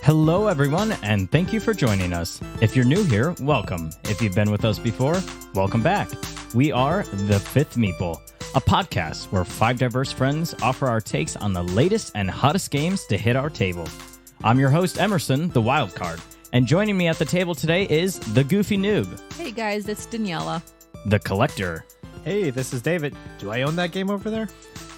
Hello, everyone, and thank you for joining us. If you're new here, welcome. If you've been with us before, welcome back. We are the Fifth Meeple, a podcast where five diverse friends offer our takes on the latest and hottest games to hit our table. I'm your host, Emerson, the wild card, and joining me at the table today is the Goofy Noob, Hey guys, it's Daniela. the Collector, Hey, this is David. Do I own that game over there?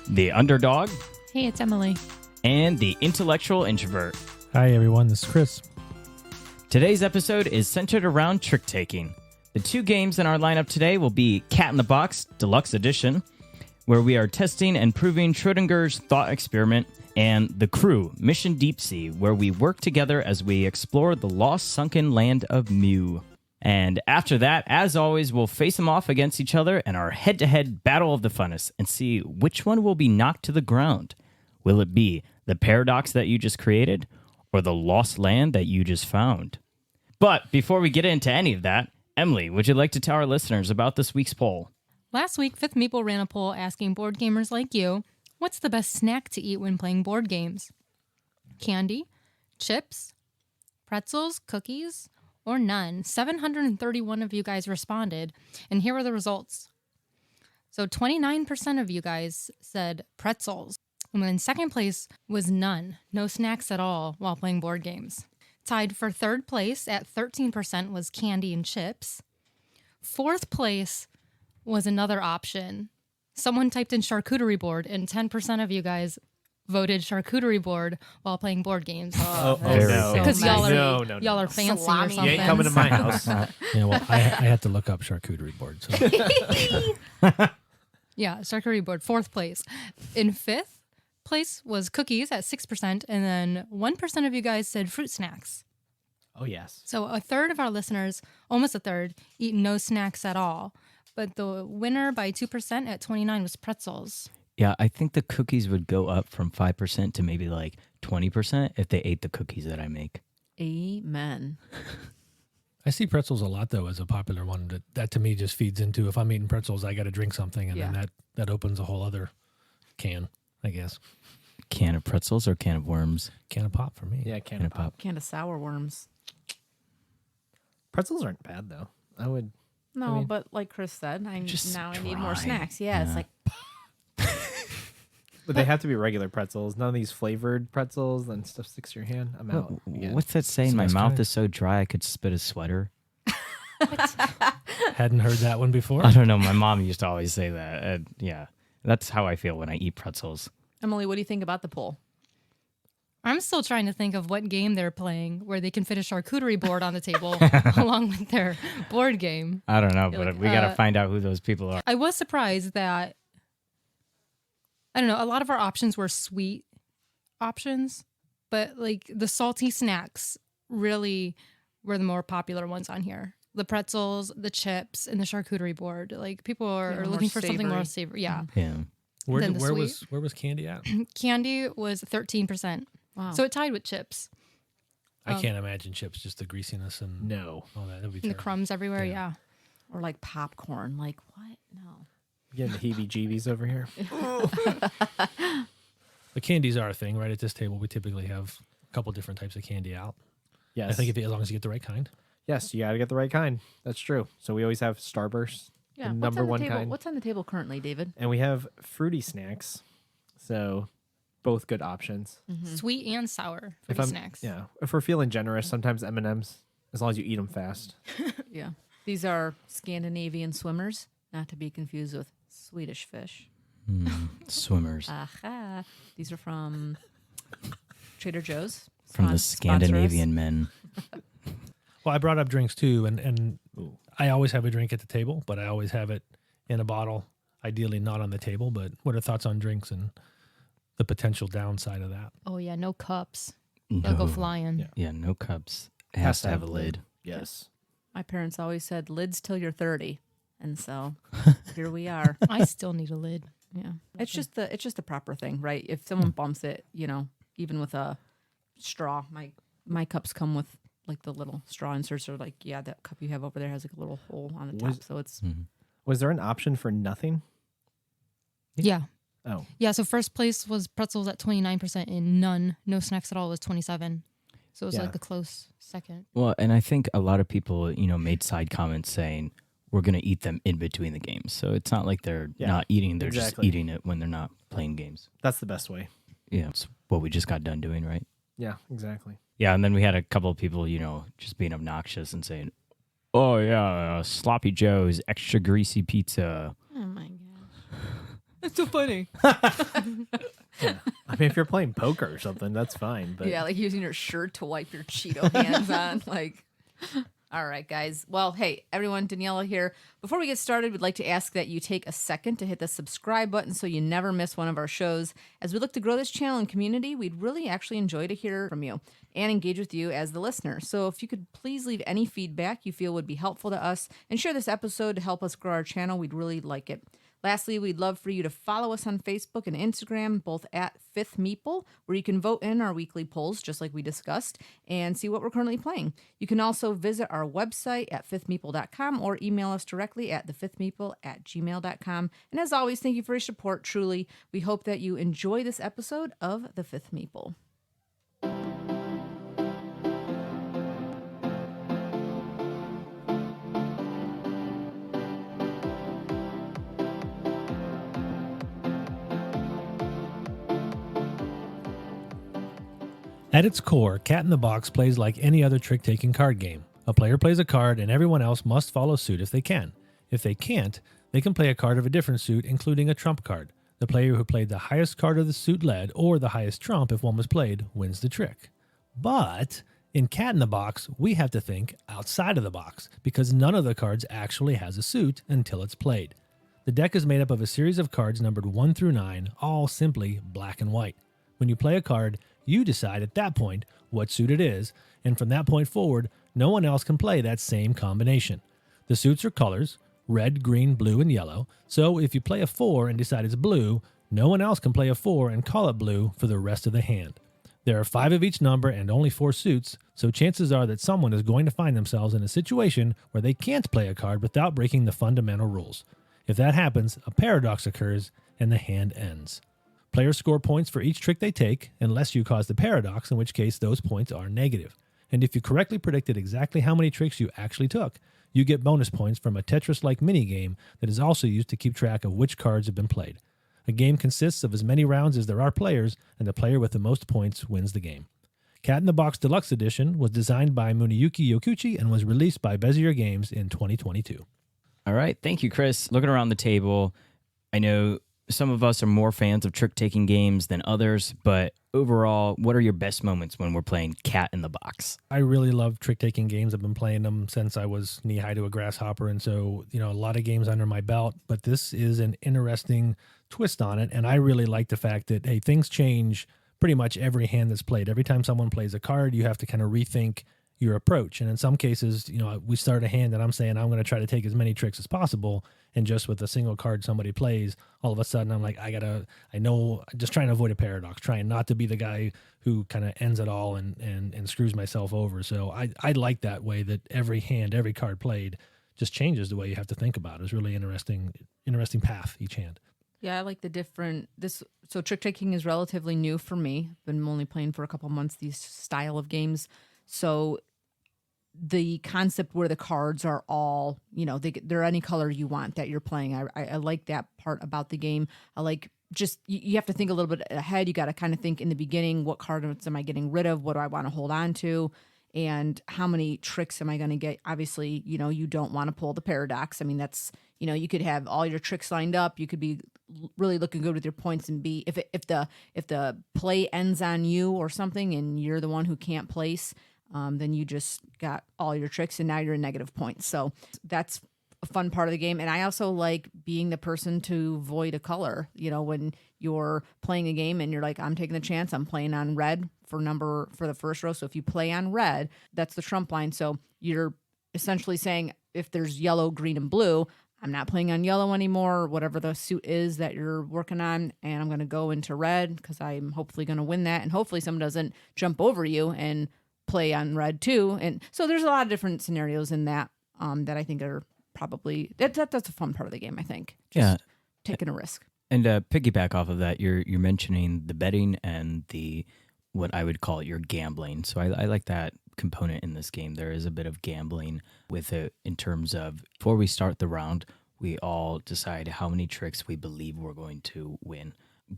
the Underdog, Hey, it's Emily. and the Intellectual Introvert. Hi, everyone. This is Chris. Today's episode is centered around trick-taking. The two games in our lineup today will be Cat in the Box Deluxe Edition, where we are testing and proving Schrodinger's thought experiment, and The Crew Mission Deep Sea, where we work together as we explore the lost sunken land of Mu. And after that, as always, we'll face them off against each other in our head-to-head battle of the Funnest and see which one will be knocked to the ground. Will it be the paradox that you just created, or the lost land that you just found? But before we get into any of that, Emily, would you like to tell our listeners about this week's poll? Last week, Fifth Meeple ran a poll asking board gamers like you, what's the best snack to eat when playing board games? Candy, chips, pretzels, cookies, or none? 731 of you guys responded, and here are the results. So 29% of you guys said pretzels. And then second place was none, no snacks at all while playing board games. Tied for third place at 13% was candy and chips. Fourth place was another option. Someone typed in charcuterie board, and 10% of you guys voted charcuterie board while playing board games. Oh, Very no. Because y'all are No. y'all are fancy Salami. or You something. You ain't coming to my house. Yeah, well, I had to look up charcuterie board. So. Yeah, charcuterie board, fourth place. In fifth place was cookies at 6%, and then 1% of you guys said fruit snacks. Oh, yes. So a third of our listeners, almost a third, eat no snacks at all. But the winner by 2% at 29 was pretzels. Yeah, I think the cookies would go up from 5% to maybe like 20% if they ate the cookies that I make. Amen. I see pretzels a lot, though, as a popular one. That to me just feeds into, if I'm eating pretzels, I got to drink something, and then that opens a whole other can, I guess. Can of pretzels or can of worms? Can of pop for me. Yeah, can of pop. Can of sour worms. Pretzels aren't bad, though. No, but like Chris said, Just I need more dry. snacks. Yeah, it's like But they have to be regular pretzels. None of these flavored pretzels, then stuff sticks to your hand. I'm out. again. What's that saying? My Smells mouth good. is so dry I could spit a sweater. Hadn't heard that one before. I don't know. My mom used to always say that. Yeah, that's how I feel when I eat pretzels. Emily, what do you think about the poll? I'm still trying to think of what game they're playing where they can fit a charcuterie board on the table along with their board game. I don't know, but like, we got to find out who those people are. I was surprised that, I don't know, a lot of our options were sweet options, but like the salty snacks really were the more popular ones on here. The pretzels, the chips, and the charcuterie board. Like people are more looking for something more savory. savory. Yeah. Yeah. Where, Then the where sweet. was candy at? Candy was 13%. Wow. So it tied with chips. I can't imagine chips, just the greasiness and No. all that. That'd be And the terrible. crumbs everywhere. Yeah. Yeah. Or like popcorn. Like what? No. Getting the heebie-jeebies over here. The candies are a thing, right? At this table, we typically have a couple different types of candy out. Yes. I think as long as you get the right kind. Yes, you got to get the right kind. That's true. So we always have Starburst, Yeah. the What's number on the one table? kind. What's on the table currently, David? And we have fruity snacks. So both good options. Sweet and sour If fruity I'm- snacks. Yeah. If we're feeling generous, sometimes M&Ms, as long as you eat them fast. Yeah. These are Scandinavian swimmers, not to be confused with Swedish fish. Swimmers Aha. These are from Trader Joe's. from the Sponsor us. Scandinavian men. Well, I brought up drinks too, and I always have a drink at the table, but I always have it in a bottle, ideally not on the table. But what are thoughts on drinks and the potential downside of that? Oh, yeah. No cups. They'll go No. flying. Yeah, no cups. It has to have a lid. Yes. My parents always said lids till you're 30. And so here we are. I still need a lid. Yeah. It's just the proper thing, right? If someone bumps it, even with a straw, my cups come with like the little straw inserts, or like, yeah, that cup you have over there has like a little hole on the top. So it's Was there an option for nothing? Yeah. Oh. Yeah, so first place was pretzels at 29% and none, no snacks at all was 27. So it was Yeah. like a close second. Well, and I think a lot of people, made side comments saying we're going to eat them in between the games. So it's not like they're Yeah, not eating; they're exactly. just eating it when they're not playing games. That's the best way. Yeah, it's what we just got done doing, right? Yeah, exactly. Yeah, and then we had a couple of people, just being obnoxious and saying, "Oh yeah, Sloppy Joe's extra greasy pizza." Oh my gosh. That's so funny. Yeah. I mean, if you're playing poker or something, that's fine. But Yeah, like using your shirt to wipe your Cheeto hands on. Like, all right, guys. Well, hey, everyone, Daniela here. Before we get started, we'd like to ask that you take a second to hit the subscribe button so you never miss one of our shows. As we look to grow this channel and community, we'd really actually enjoy to hear from you and engage with you as the listener. So if you could please leave any feedback you feel would be helpful to us and share this episode to help us grow our channel, we'd really like it. Lastly, we'd love for you to follow us on Facebook and Instagram, both at Fifth Meeple, where you can vote in our weekly polls, just like we discussed, and see what we're currently playing. You can also visit our website at fifthmeeple.com or email us directly at thefifthmeeple@gmail.com. And as always, thank you for your support, truly. We hope that you enjoy this episode of The Fifth Meeple. At its core, Cat in the Box plays like any other trick-taking card game. A player plays a card and everyone else must follow suit if they can. If they can't, they can play a card of a different suit, including a trump card. The player who played the highest card of the suit led, or the highest trump if one was played, wins the trick. But in Cat in the Box, we have to think outside of the box, because none of the cards actually has a suit until it's played. The deck is made up of a series of cards numbered 1 through 9, all simply black and white. When you play a card, you decide at that point what suit it is, and from that point forward, no one else can play that same combination. The suits are colors, red, green, blue, and yellow, so if you play a 4 and decide it's blue, no one else can play a 4 and call it blue for the rest of the hand. There are 5 of each number and only 4 suits, so chances are that someone is going to find themselves in a situation where they can't play a card without breaking the fundamental rules. If that happens, a paradox occurs and the hand ends. Players score points for each trick they take, unless you cause the paradox, in which case those points are negative. And if you correctly predicted exactly how many tricks you actually took, you get bonus points from a Tetris-like minigame that is also used to keep track of which cards have been played. A game consists of as many rounds as there are players, and the player with the most points wins the game. Cat in the Box Deluxe Edition was designed by Muneyuki Yokuchi and was released by Bezier Games in 2022. All right, thank you, Chris. Looking around the table, I know some of us are more fans of trick-taking games than others, but overall, what are your best moments when we're playing Cat in the Box? I really love trick-taking games. I've been playing them since I was knee-high to a grasshopper, and so, a lot of games under my belt, but this is an interesting twist on it, and I really like the fact that, hey, things change pretty much every hand that's played. Every time someone plays a card, you have to kind of rethink your approach, and in some cases, we start a hand and I'm saying I'm going to try to take as many tricks as possible, and just with a single card somebody plays, all of a sudden I'm like, just trying to avoid a paradox, trying not to be the guy who kind of ends it all and screws myself over. So I like that way that every hand, every card played just changes the way you have to think about it. It's really interesting path each hand. Yeah, I like so trick-taking is relatively new for me. Been only playing for a couple months, these style of games. So the concept where the cards are all, they're any color you want that you're playing. I like that part about the game. I like just, you have to think a little bit ahead. You got to kind of think in the beginning, what cards am I getting rid of? What do I want to hold on to? And how many tricks am I going to get? Obviously, you don't want to pull the paradox. I mean, that's, you could have all your tricks lined up. You could be really looking good with your points and be, if the play ends on you or something and you're the one who can't place, then you just got all your tricks and now you're in negative points. So that's a fun part of the game. And I also like being the person to void a color, when you're playing a game and you're like, I'm taking the chance, I'm playing on red for the first row. So if you play on red, that's the trump line. So you're essentially saying if there's yellow, green, and blue, I'm not playing on yellow anymore, whatever the suit is that you're working on, and I'm going to go into red because I'm hopefully going to win that. And hopefully someone doesn't jump over you and play on red too. And so there's a lot of different scenarios in that that I think are probably that's a fun part of the game, I think. Just taking a risk. And piggyback off of that, you're mentioning the betting and the what I would call your gambling. So I like that component in this game. There is a bit of gambling with it in terms of before we start the round, we all decide how many tricks we believe we're going to win.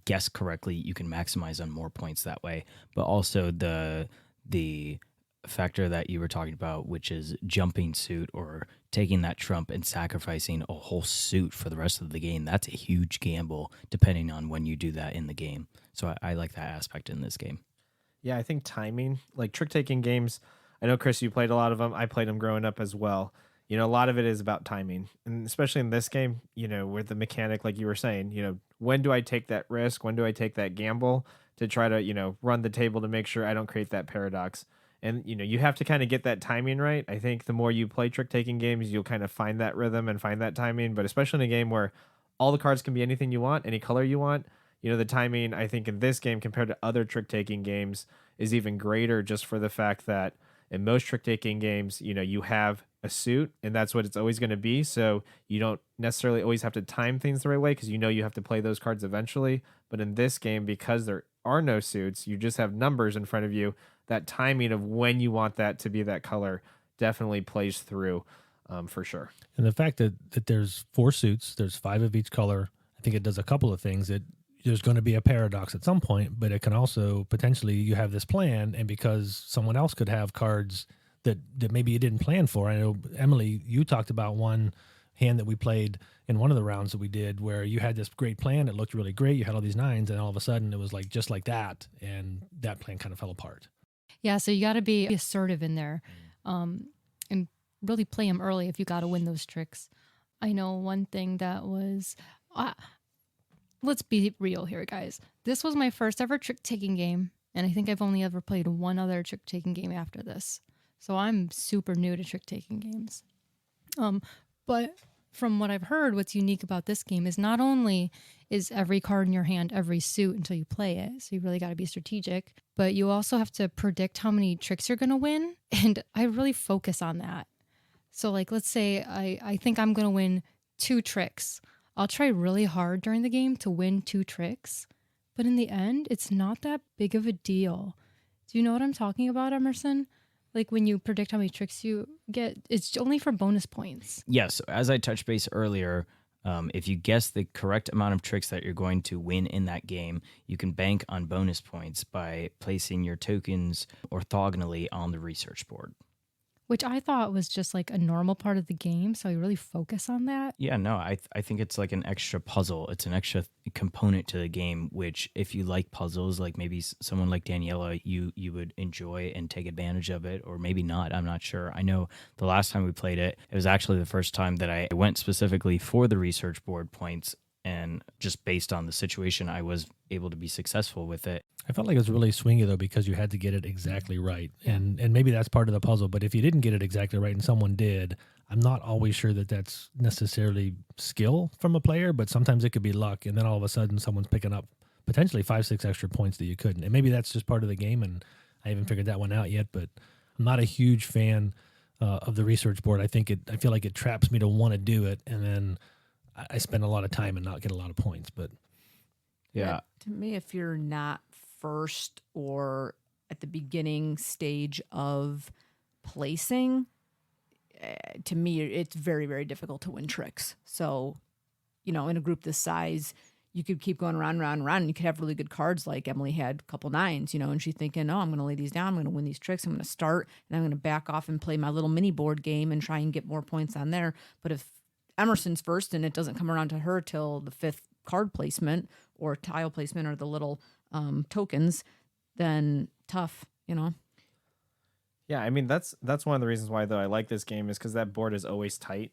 Guess correctly, you can maximize on more points that way. But also the factor that you were talking about, which is jumping suit or taking that trump and sacrificing a whole suit for the rest of the game. That's a huge gamble depending on when you do that in the game. So I like that aspect in this game. Yeah, I think timing, like trick-taking games, I know, Chris, you played a lot of them. I played them growing up as well. You know, a lot of it is about timing. And especially in this game, you know, with the mechanic, like you were saying, you know, when do I take that risk? When do I take that gamble to try to, you know, run the table to make sure I don't create that paradox? And, you know, you have to kind of get that timing right. I think the more you play trick-taking games, you'll kind of find that rhythm and find that timing. But especially in a game where all the cards can be anything you want, any color you want, you know, the timing, I think, in this game compared to other trick-taking games is even greater just for the fact that in most trick-taking games, you know, you have a suit and that's what it's always going to be. So you don't necessarily always have to time things the right way because you know you have to play those cards eventually. But in this game, because there are no suits, you just have numbers in front of you. That timing of when you want that to be that color definitely plays through for sure. And the fact that there's 4 suits, there's 5 of each color, I think it does a couple of things. There's going to be a paradox at some point, but it can also potentially, you have this plan, and because someone else could have cards that maybe you didn't plan for. I know, Emily, you talked about one hand that we played in one of the rounds that we did where you had this great plan. It looked really great. You had all these 9s, and all of a sudden it was like just like that, and that plan kind of fell apart. Yeah, so you got to be assertive in there and really play them early if you got to win those tricks. I know one thing that was, let's be real here, guys. This was my first ever trick-taking game, and I think I've only ever played one other trick-taking game after this. So I'm super new to trick-taking games. But from what I've heard, what's unique about this game is not only is every card in your hand every suit until you play it, so you really got to be strategic, but you also have to predict how many tricks you're going to win, and I really focus on that. So like, let's say I think I'm going to win 2 tricks. I'll try really hard during the game to win 2 tricks, but in the end, it's not that big of a deal. Do you know what I'm talking about, Emerson? Like when you predict how many tricks you get, it's only for bonus points. Yes, as I touched base earlier, if you guess the correct amount of tricks that you're going to win in that game, you can bank on bonus points by placing your tokens orthogonally on the research board. Which I thought was just like a normal part of the game, so I really focus on that. Yeah, no, I think it's like an extra puzzle. It's an extra component to the game, which if you like puzzles, like maybe someone like Daniela, you would enjoy and take advantage of it, or maybe not. I'm not sure. I know the last time we played it, it was actually the first time that I went specifically for the research board points, and just based on the situation, I was able to be successful with it. I felt like it was really swingy though because you had to get it exactly right, and maybe that's part of the puzzle. But if you didn't get it exactly right and someone did, I'm not always sure that that's necessarily skill from a player, but sometimes it could be luck, and then all of a sudden someone's picking up potentially 5-6 extra points that you couldn't, and maybe that's just part of the game. And I haven't figured that one out yet, but I'm not a huge fan of the research board. I feel like it traps me to want to do it, and then I spend a lot of time and not get a lot of points. But Yeah. To me, if you're not first or at the beginning stage of placing, to me, it's very, very difficult to win tricks. So, you know, in a group this size, you could keep going around, and you could have really good cards like Emily had, a couple 9s, you know, and she's thinking, oh, I'm going to lay these down. I'm going to win these tricks. I'm going to start, and I'm going to back off and play my little mini board game and try and get more points on there. But if Emerson's first and it doesn't come around to her till the 5th card placement or tile placement or the little tokens, then tough, you know. Yeah, I mean that's one of the reasons why though I like this game is because that board is always tight.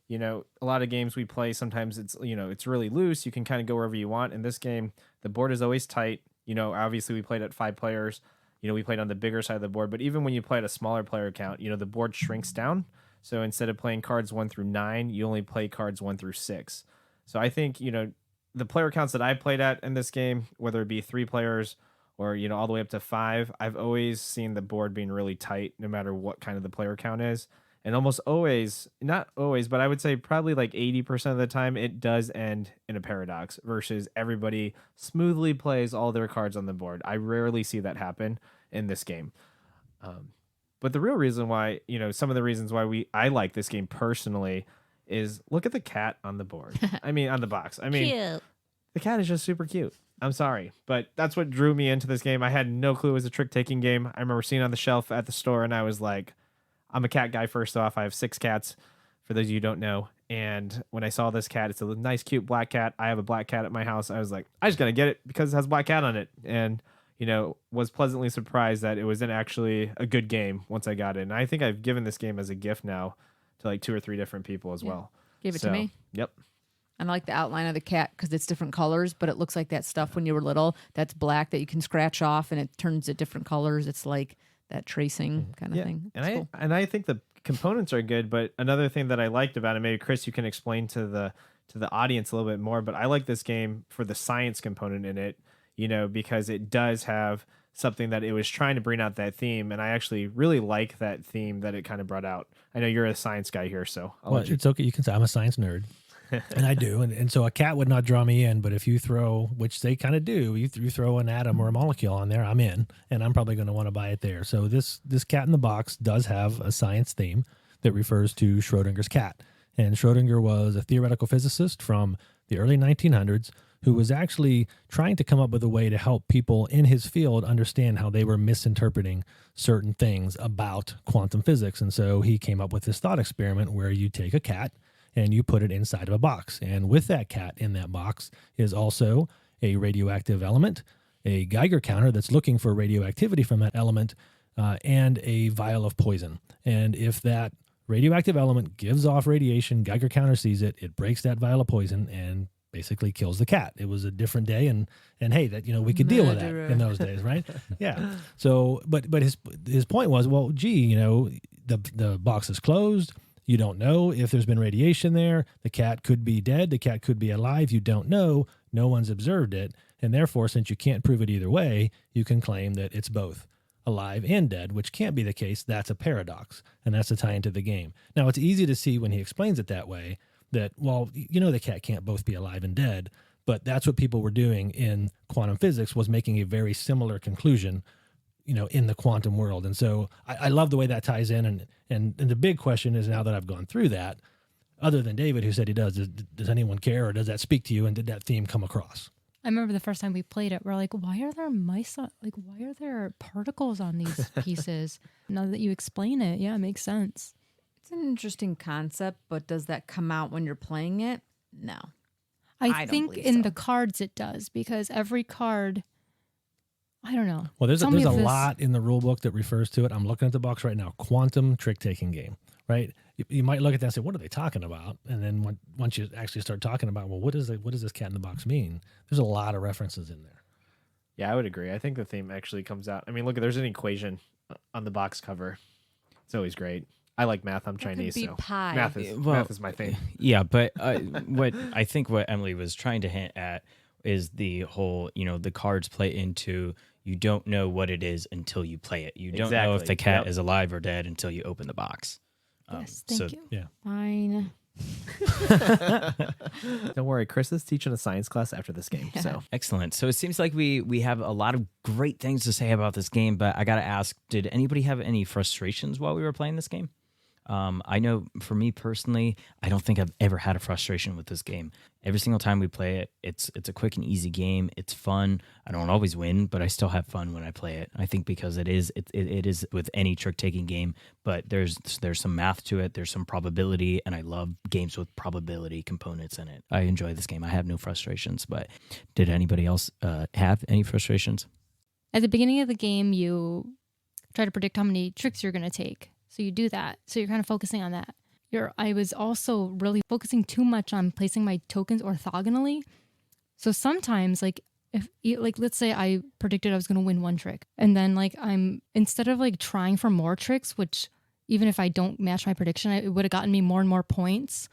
You know, a lot of games we play, sometimes it's, you know, it's really loose. You can kind of go wherever you want. In this game, the board is always tight. You know, obviously we played at 5 players. You know, we played on the bigger side of the board, but even when you play at a smaller player count, you know, the board shrinks down. So instead of playing cards 1 through 9, you only play cards 1 through 6. So I think, you know, the player counts that I played at in this game, whether it be 3 players or, you know, all the way up to 5, I've always seen the board being really tight no matter what kind of the player count is. And almost always, not always, but I would say probably like 80% of the time, it does end in a paradox versus everybody smoothly plays all their cards on the board. I rarely see that happen in this game. But the real reason why, some of the reasons why I like this game personally is look at the cat on the board. I mean, on the box. I mean, Cute. the cat is just super cute. I'm sorry, but that's what drew me into this game. I had no clue it was a trick-taking game. I remember seeing it on the shelf at the store, and I was like, I'm a cat guy first off. I have 6 cats, for those of you who don't know. And when I saw this cat, it's a nice, cute black cat. I have a black cat at my house. I was like, I just got to get it because it has a black cat on it. And, was pleasantly surprised that it was actually a good game once I got it. And I think I've given this game as a gift now to like 2 or 3 different people as well. Gave it to me. Yep. And I like the outline of the cat because it's different colors, but it looks like that stuff when you were little that's black that you can scratch off and it turns to different colors. It's like that tracing kind of thing. It's cool. And I think the components are good, but another thing that I liked about it, maybe Chris, you can explain to the audience a little bit more, but I like this game for the science component in it, because it does have something that it was trying to bring out that theme, and I actually really like that theme that it kind of brought out. I know you're a science guy here, so it's okay. You can say I'm a science nerd. And I do. And so a cat would not draw me in, but if you throw, which they kind of do, you throw an atom or a molecule on there, I'm in, and I'm probably going to want to buy it there. So this cat in the box does have a science theme that refers to Schrodinger's cat. And Schrodinger was a theoretical physicist from the early 1900s who was actually trying to come up with a way to help people in his field understand how they were misinterpreting certain things about quantum physics. And so he came up with this thought experiment where you take a cat and you put it inside of a box. And with that cat in that box is also a radioactive element, a Geiger counter that's looking for radioactivity from that element, and a vial of poison. And if that radioactive element gives off radiation, Geiger counter sees it, it breaks that vial of poison and basically kills the cat. It was a different day, and hey, that we could deal with that in those days, right? Yeah. So, but his point was, well, gee, the box is closed. You don't know if there's been radiation there. The cat could be dead. The cat could be alive. You don't know. No one's observed it. And therefore, since you can't prove it either way, you can claim that it's both alive and dead, which can't be the case. That's a paradox. And that's a tie into the game. Now, it's easy to see when he explains it that way that, well, the cat can't both be alive and dead. But that's what people were doing in quantum physics, was making a very similar conclusion in the quantum world. And so I love the way that ties in. And the big question is, now that I've gone through that, other than David, who said he does anyone care, or does that speak to you? And did that theme come across? I remember the first time we played it, we're like, why are there mice on, why are there particles on these pieces? Now that you explain it, yeah, it makes sense. It's an interesting concept, but does that come out when you're playing it? No. I don't think believe in so. the cards it does, because every card, I don't know. Well, there's a lot in the rule book that refers to it. I'm looking at the box right now. Quantum trick-taking game, right? You might look at that and say, what are they talking about? And then once you actually start talking about, well, what does this cat in the box mean? There's a lot of references in there. Yeah, I would agree. I think the theme actually comes out. I mean, look, there's an equation on the box cover. It's always great. I like math. I'm Chinese, be so pi. math is my thing. Yeah, but what Emily was trying to hint at is the whole, the cards play into, you don't know what it is until you play it. You don't know if the cat is alive or dead until you open the box. Yes, thank you. Yeah. Fine. Don't worry, Chris is teaching a science class after this game. So Excellent. So it seems like we have a lot of great things to say about this game, but I got to ask, did anybody have any frustrations while we were playing this game? I know for me personally, I don't think I've ever had a frustration with this game. Every single time we play it, it's a quick and easy game. It's fun. I don't always win, but I still have fun when I play it. I think because it is with any trick-taking game, but there's some math to it. There's some probability, and I love games with probability components in it. I enjoy this game. I have no frustrations, but did anybody else have any frustrations? At the beginning of the game, you try to predict how many tricks you're going to take. So you do that. So you're kind of focusing on that. I was also really focusing too much on placing my tokens orthogonally. So sometimes, if let's say I predicted I was going to win one trick, and then instead of trying for more tricks, which even if I don't match my prediction, it would have gotten me more and more points.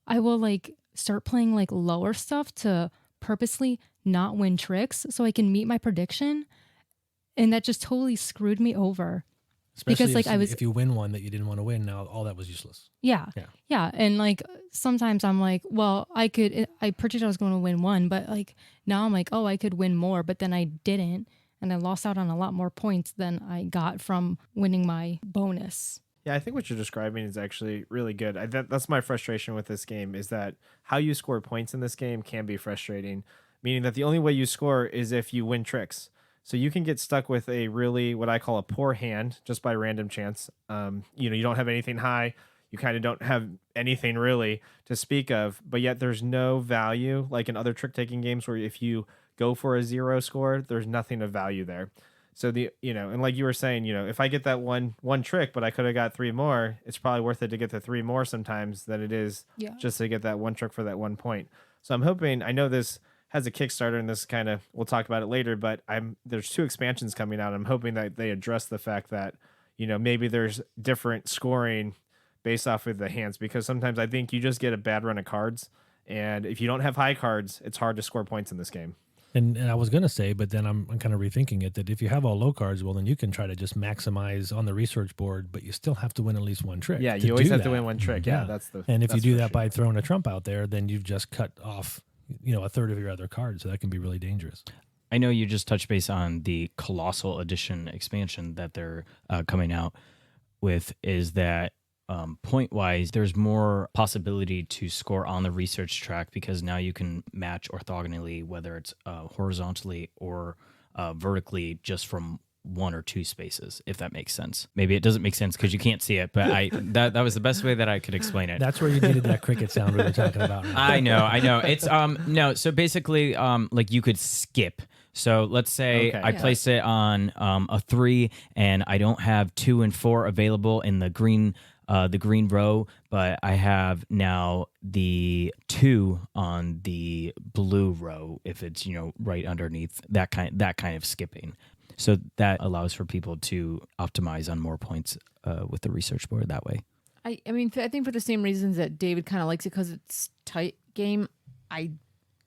I will start playing lower stuff to purposely not win tricks so I can meet my prediction, and that just totally screwed me over. Especially like, if you win one that you didn't want to win, now all that was useless. Yeah. Yeah. Yeah. And like sometimes I'm like, well, I predicted I was going to win one, but like now I'm like, oh, I could win more, but then I didn't. And I lost out on a lot more points than I got from winning my bonus. Yeah, I think what you're describing is actually really good. That's my frustration with this game, is that how you score points in this game can be frustrating, meaning that the only way you score is if you win tricks. So you can get stuck with a really, what I call a poor hand, just by random chance. You don't have anything high. You kind of don't have anything really to speak of, but yet there's no value, like in other trick-taking games where if you go for a 0 score, there's nothing of value there. So and like you were saying, if I get that one trick, but I could have got 3 more, it's probably worth it to get the 3 more sometimes than it is just to get that one trick for that 1 point. So I'm hoping, I know this has a Kickstarter, and this kind of, we'll talk about it later, but there's 2 expansions coming out. I'm hoping that they address the fact that, maybe there's different scoring based off of the hands, because sometimes I think you just get a bad run of cards, and if you don't have high cards, it's hard to score points in this game. And I was going to say, but then I'm kind of rethinking it, that if you have all low cards, well, then you can try to just maximize on the research board, but you still have to win at least 1 trick. Yeah, you always have to win 1 trick. Yeah, And if you do that by throwing a trump out there, then you've just cut off, a third of your other cards. So that can be really dangerous. I know you just touched base on the Colossal Edition expansion that they're coming out with, is that point-wise, there's more possibility to score on the research track, because now you can match orthogonally, whether it's horizontally or vertically, just from 1 or 2 spaces, if that makes sense. Maybe it doesn't make sense because you can't see it, but that was the best way that I could explain it. That's where you needed that cricket sound we were talking about. I know. It's no. So basically, like you could skip. So let's say I place it on a 3, and I don't have 2 and 4 available in the green row, but I have now the 2 on the blue row if it's right underneath that kind of skipping. So that allows for people to optimize on more points with the research board that way. I think for the same reasons that David kind of likes it, because it's tight game. I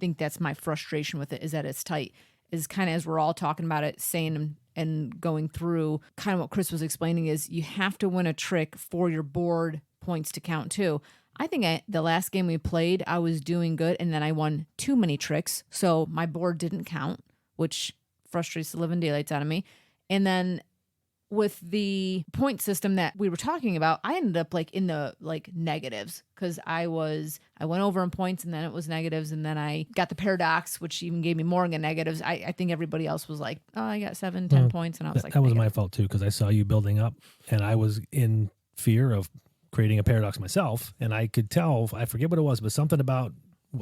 think that's my frustration with it, is that it's tight. Is kind of, as we're all talking about it, saying and going through kind of what Chris was explaining, is you have to win a trick for your board points to count too. I think the last game we played, I was doing good, and then I won too many tricks, so my board didn't count, which frustrates the living daylights out of me. And then with the point system that we were talking about, I ended up like in the negatives, because I went over in points, and then it was negatives, and then I got the paradox, which even gave me more negatives. I think everybody else was like, oh, I got 7-10 points, and I was like, that was my fault too, because I saw you building up, and I was in fear of creating a paradox myself, and I could tell, I forget what it was, but something about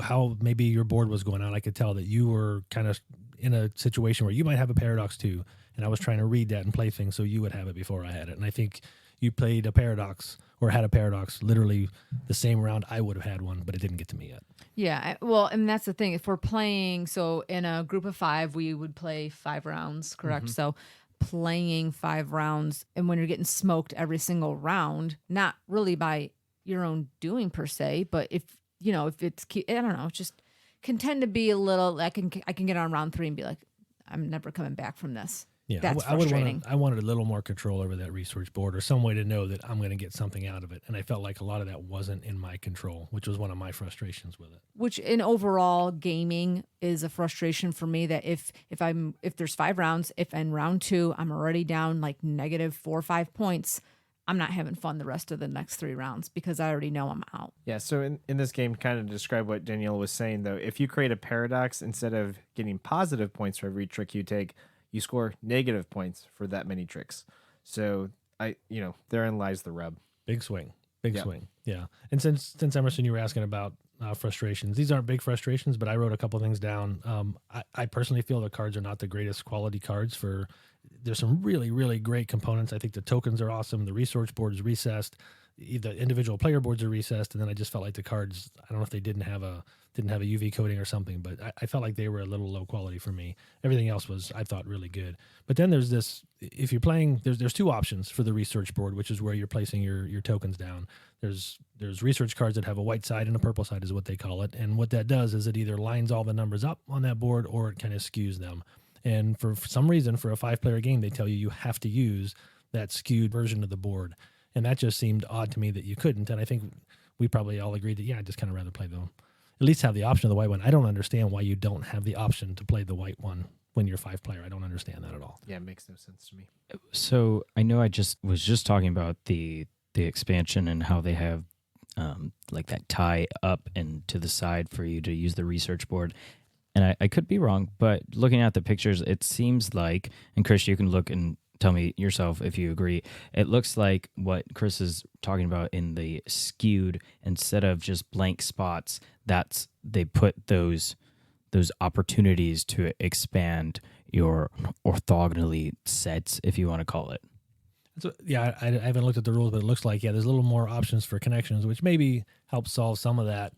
how maybe your board was going on. I could tell that you were kind of in a situation where you might have a paradox too, and I was trying to read that and play things so you would have it before I had it. And I think you played a paradox, or had a paradox, literally the same round I would have had one, but it didn't get to me yet. Yeah, well, and that's the thing. If we're playing, so in a group of 5, we would play 5 rounds, correct? Mm-hmm. So playing 5 rounds, and when you're getting smoked every single round, not really by your own doing per se, but if it's, I don't know, just can tend to be a little, I can get on round 3 and be like, I'm never coming back from this. Yeah, that's frustrating. I wanted a little more control over that research board, or some way to know that I'm going to get something out of it. And I felt like a lot of that wasn't in my control, which was one of my frustrations with it. Which in overall gaming is a frustration for me, that if there's 5 rounds, if in round 2 I'm already down like -4 or 5 points, I'm not having fun the rest of the next 3 rounds, because I already know I'm out. Yeah, so in this game, kind of describe what Danielle was saying, though. If you create a paradox, instead of getting positive points for every trick you take, you score negative points for that many tricks. So therein lies the rub. Big swing. Yeah. And since Emerson, you were asking about frustrations, these aren't big frustrations, but I wrote a couple things down. I personally feel the cards are not the greatest quality cards. There's some really, really great components. I think the tokens are awesome. The research board is recessed. The individual player boards are recessed. And then I just felt like the cards, I don't know if they didn't have a UV coating or something, but I felt like they were a little low quality for me. Everything else was, I thought, really good. But then there's this, if you're playing, there's 2 options for the research board, which is where you're placing your tokens down. There's research cards that have a white side and a purple side, is what they call it. And what that does is it either lines all the numbers up on that board, or it kind of skews them. And for some reason, for a 5-player game, they tell you have to use that skewed version of the board. And that just seemed odd to me that you couldn't. And I think we probably all agreed that, I'd just kind of rather play at least have the option of the white one. I don't understand why you don't have the option to play the white one when you're 5-player. I don't understand that at all. Yeah, it makes no sense to me. So I know I was just talking about the expansion and how they have like that tie up and to the side for you to use the research board. And I could be wrong, but looking at the pictures, it seems like, and Chris, you can look and tell me yourself if you agree, it looks like what Chris is talking about in the skewed, instead of just blank spots, they put those opportunities to expand your orthogonally sets, if you want to call it. So, I haven't looked at the rules, but it looks like, there's a little more options for connections, which maybe helps solve some of that.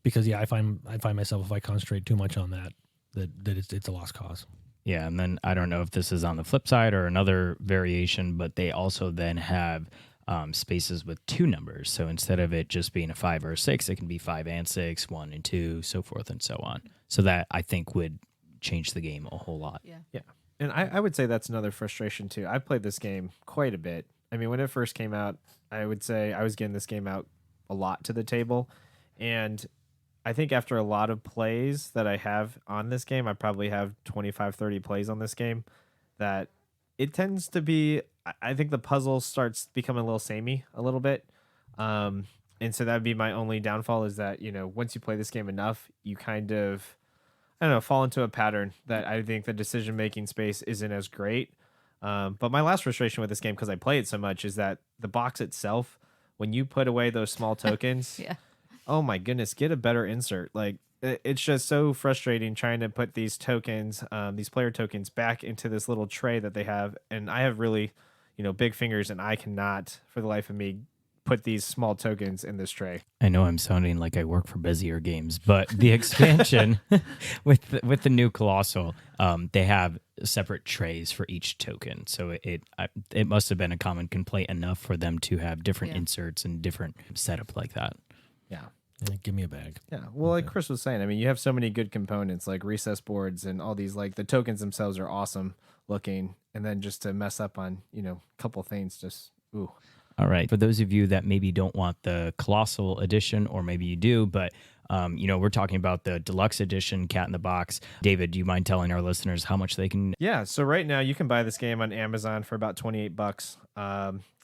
Because I find myself, if I concentrate too much on that it's a lost cause. Yeah, and then I don't know if this is on the flip side or another variation, but they also then have spaces with 2 numbers. So instead of it just being a 5 or a 6, it can be 5 and 6, 1 and 2, so forth and so on. So that, I think, would change the game a whole lot. Yeah. And I would say that's another frustration too. I played this game quite a bit. I mean, when it first came out, I would say I was getting this game out a lot to the table. And I think after a lot of plays that I have on this game, I probably have 25, 30 plays on this game, that it tends to be, I think the puzzle starts becoming a little samey a little bit. And so that'd be my only downfall, is that, once you play this game enough, you kind of, fall into a pattern that I think the decision-making space isn't as great. But my last frustration with this game, because I play it so much, is that the box itself, when you put away those small tokens, oh my goodness, get a better insert. Like, it's just so frustrating trying to put these tokens, these player tokens, back into this little tray that they have. And I have really, big fingers, and I cannot, for the life of me, put these small tokens in this tray. I know I'm sounding like I work for busier games, but the expansion with the new Colossal, they have separate trays for each token. So it must have been a common complaint enough for them to have different inserts and different setup like that. Yeah. Give me a bag. Yeah. Well, like Chris was saying, I mean, you have so many good components like recess boards and all these, like the tokens themselves are awesome looking. And then just to mess up on, a couple things, just, ooh. All right. For those of you that maybe don't want the Colossal edition, or maybe you do, but we're talking about the deluxe edition, Cat in the Box. David, do you mind telling our listeners how much they can? Yeah. So right now you can buy this game on Amazon for about $28.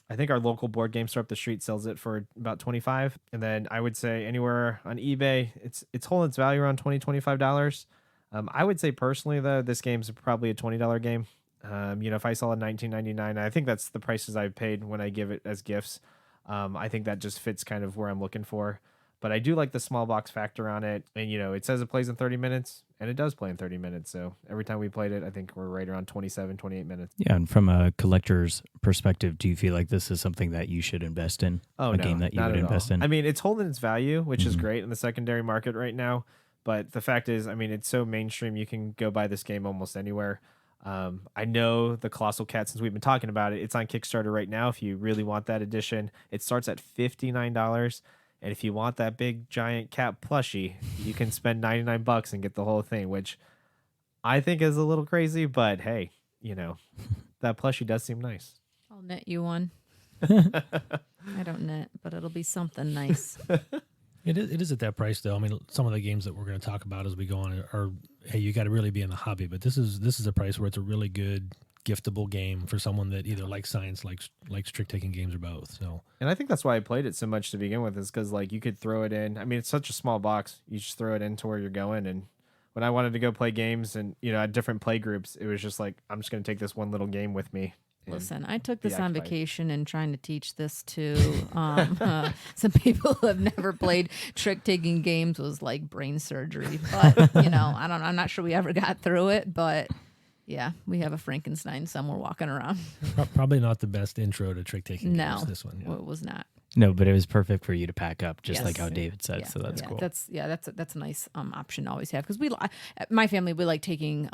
I think our local board game store up the street sells it for about $25. And then I would say anywhere on eBay, it's holding its value around $20-$25. I would say personally, though, this game's probably a $20 game. If I sell it $19.99, I think that's the prices I've paid when I give it as gifts. I think that just fits kind of where I'm looking for. But I do like the small box factor on it. And, it says it plays in 30 minutes, and it does play in 30 minutes. So every time we played it, I think we're right around 27, 28 minutes. Yeah, and from a collector's perspective, do you feel like this is something that you should invest in? Oh, no, game that you would invest in? I mean, it's holding its value, which is great in the secondary market right now. But the fact is, I mean, it's so mainstream, you can go buy this game almost anywhere. I know the Colossal Cat, since we've been talking about it, it's on Kickstarter right now. If you really want that edition, it starts at $59. And if you want that big giant cat plushie, you can spend $99 and get the whole thing, which I think is a little crazy. But hey, that plushie does seem nice. I'll knit you one. I don't knit, but it'll be something nice. It is at that price, though. I mean, some of the games that we're going to talk about as we go on are, hey, you got to really be in the hobby. But this is a price where it's a really good giftable game for someone that either likes science, likes trick-taking games, or both. So, and I think that's why I played it so much to begin with, is because like you could throw it in. I mean, it's such a small box. You just throw it into where you're going. And when I wanted to go play games and at different play groups, it was just like, I'm just going to take this one little game with me. Listen, I took this on vacation and trying to teach this to some people who have never played trick-taking games was like brain surgery. But, I'm not sure we ever got through it. But, yeah, we have a Frankenstein somewhere walking around. Probably not the best intro to trick-taking games, this one. No, it was not. No, but it was perfect for you to pack up, just like how David said. Yeah. So that's cool. That's a nice option to always have. Because my family, we like taking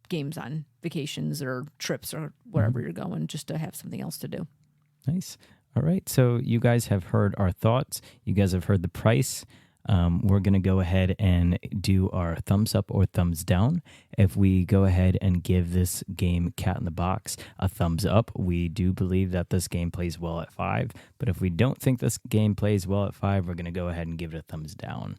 games on vacations or trips or wherever you're going, just to have something else to do. Nice. All right. So you guys have heard our thoughts. You guys have heard the price. we're going to go ahead and do our thumbs up or thumbs down. If we go ahead and give this game Cat in the Box a thumbs up, we do believe that this game plays well at 5. But if we don't think this game plays well at 5, we're going to go ahead and give it a thumbs down.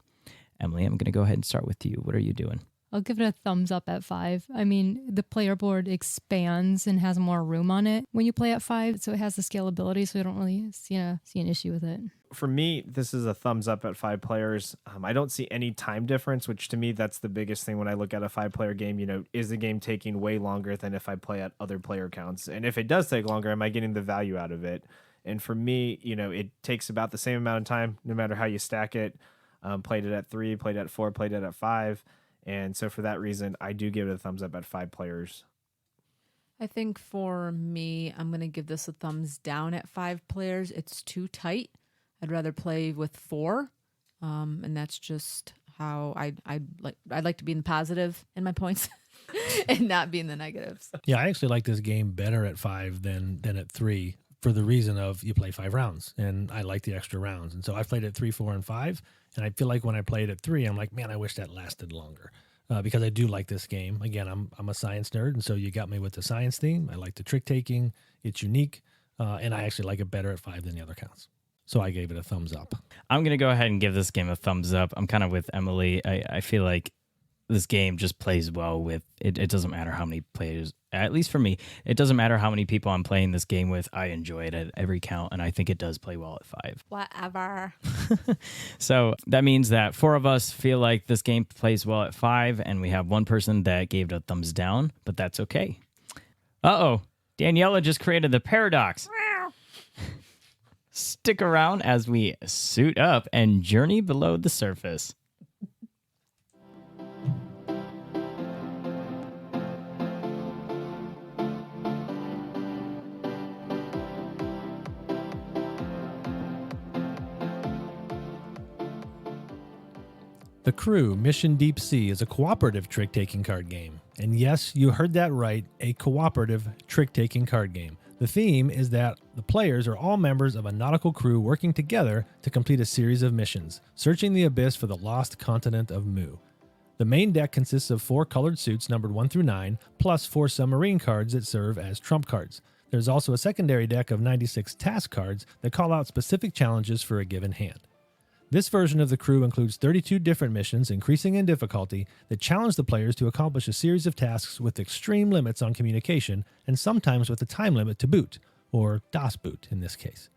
Emily, I'm going to go ahead and start with you. What are you doing? I'll give it a thumbs up at 5. I mean, the player board expands and has more room on it when you play at 5, so it has the scalability, so I don't really see an issue with it. For me, this is a thumbs up at 5 players. I don't see any time difference, which to me, that's the biggest thing when I look at a 5-player game. Is the game taking way longer than if I play at other player counts? And if it does take longer, am I getting the value out of it? And for me, it takes about the same amount of time, no matter how you stack it. Played it at 3, played it at 4, played it at 5. And so for that reason, I do give it a thumbs up at 5 players. I think for me, I'm going to give this a thumbs down at 5 players. It's too tight. I'd rather play with 4. And that's just how I'd like to be in the positive in my points and not be in the negatives. Yeah, I actually like this game better at 5 than at 3 for the reason of you play 5 rounds, and I like the extra rounds. And so I played at 3, 4, and 5, and I feel like when I played at 3, I'm like, man, I wish that lasted longer because I do like this game. Again, I'm a science nerd, and so you got me with the science theme. I like the trick taking. It's unique, and I actually like it better at 5 than the other counts. So I gave it a thumbs up. I'm going to go ahead and give this game a thumbs up. I'm kind of with Emily. I feel like this game just plays well with it. It doesn't matter how many players, at least for me, it doesn't matter how many people I'm playing this game with. I enjoy it at every count, and I think it does play well at 5. Whatever. So that means that 4 of us feel like this game plays well at 5, and we have one person that gave it a thumbs down, but that's okay. Uh-oh. Daniela just created the paradox. Stick around as we suit up and journey below the surface. The Crew Mission Deep Sea is a cooperative trick-taking card game. And yes, you heard that right, a cooperative trick-taking card game. The theme is that the players are all members of a nautical crew working together to complete a series of missions, searching the abyss for the lost continent of Mu. The main deck consists of 4 colored suits numbered 1 through 9, plus 4 submarine cards that serve as trump cards. There's also a secondary deck of 96 task cards that call out specific challenges for a given hand. This version of the Crew includes 32 different missions, increasing in difficulty, that challenge the players to accomplish a series of tasks with extreme limits on communication, and sometimes with a time limit to boot, or Das Boot in this case.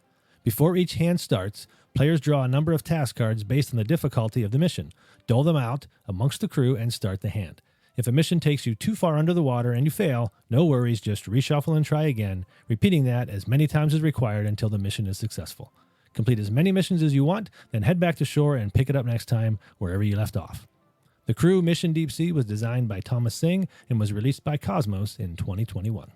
Before each hand starts, players draw a number of task cards based on the difficulty of the mission, dole them out amongst the crew, and start the hand. If a mission takes you too far under the water and you fail, no worries, just reshuffle and try again, repeating that as many times as required until the mission is successful. Complete as many missions as you want, then head back to shore and pick it up next time wherever you left off. The Crew Mission Deep Sea was designed by Thomas Singh and was released by Cosmos in 2021.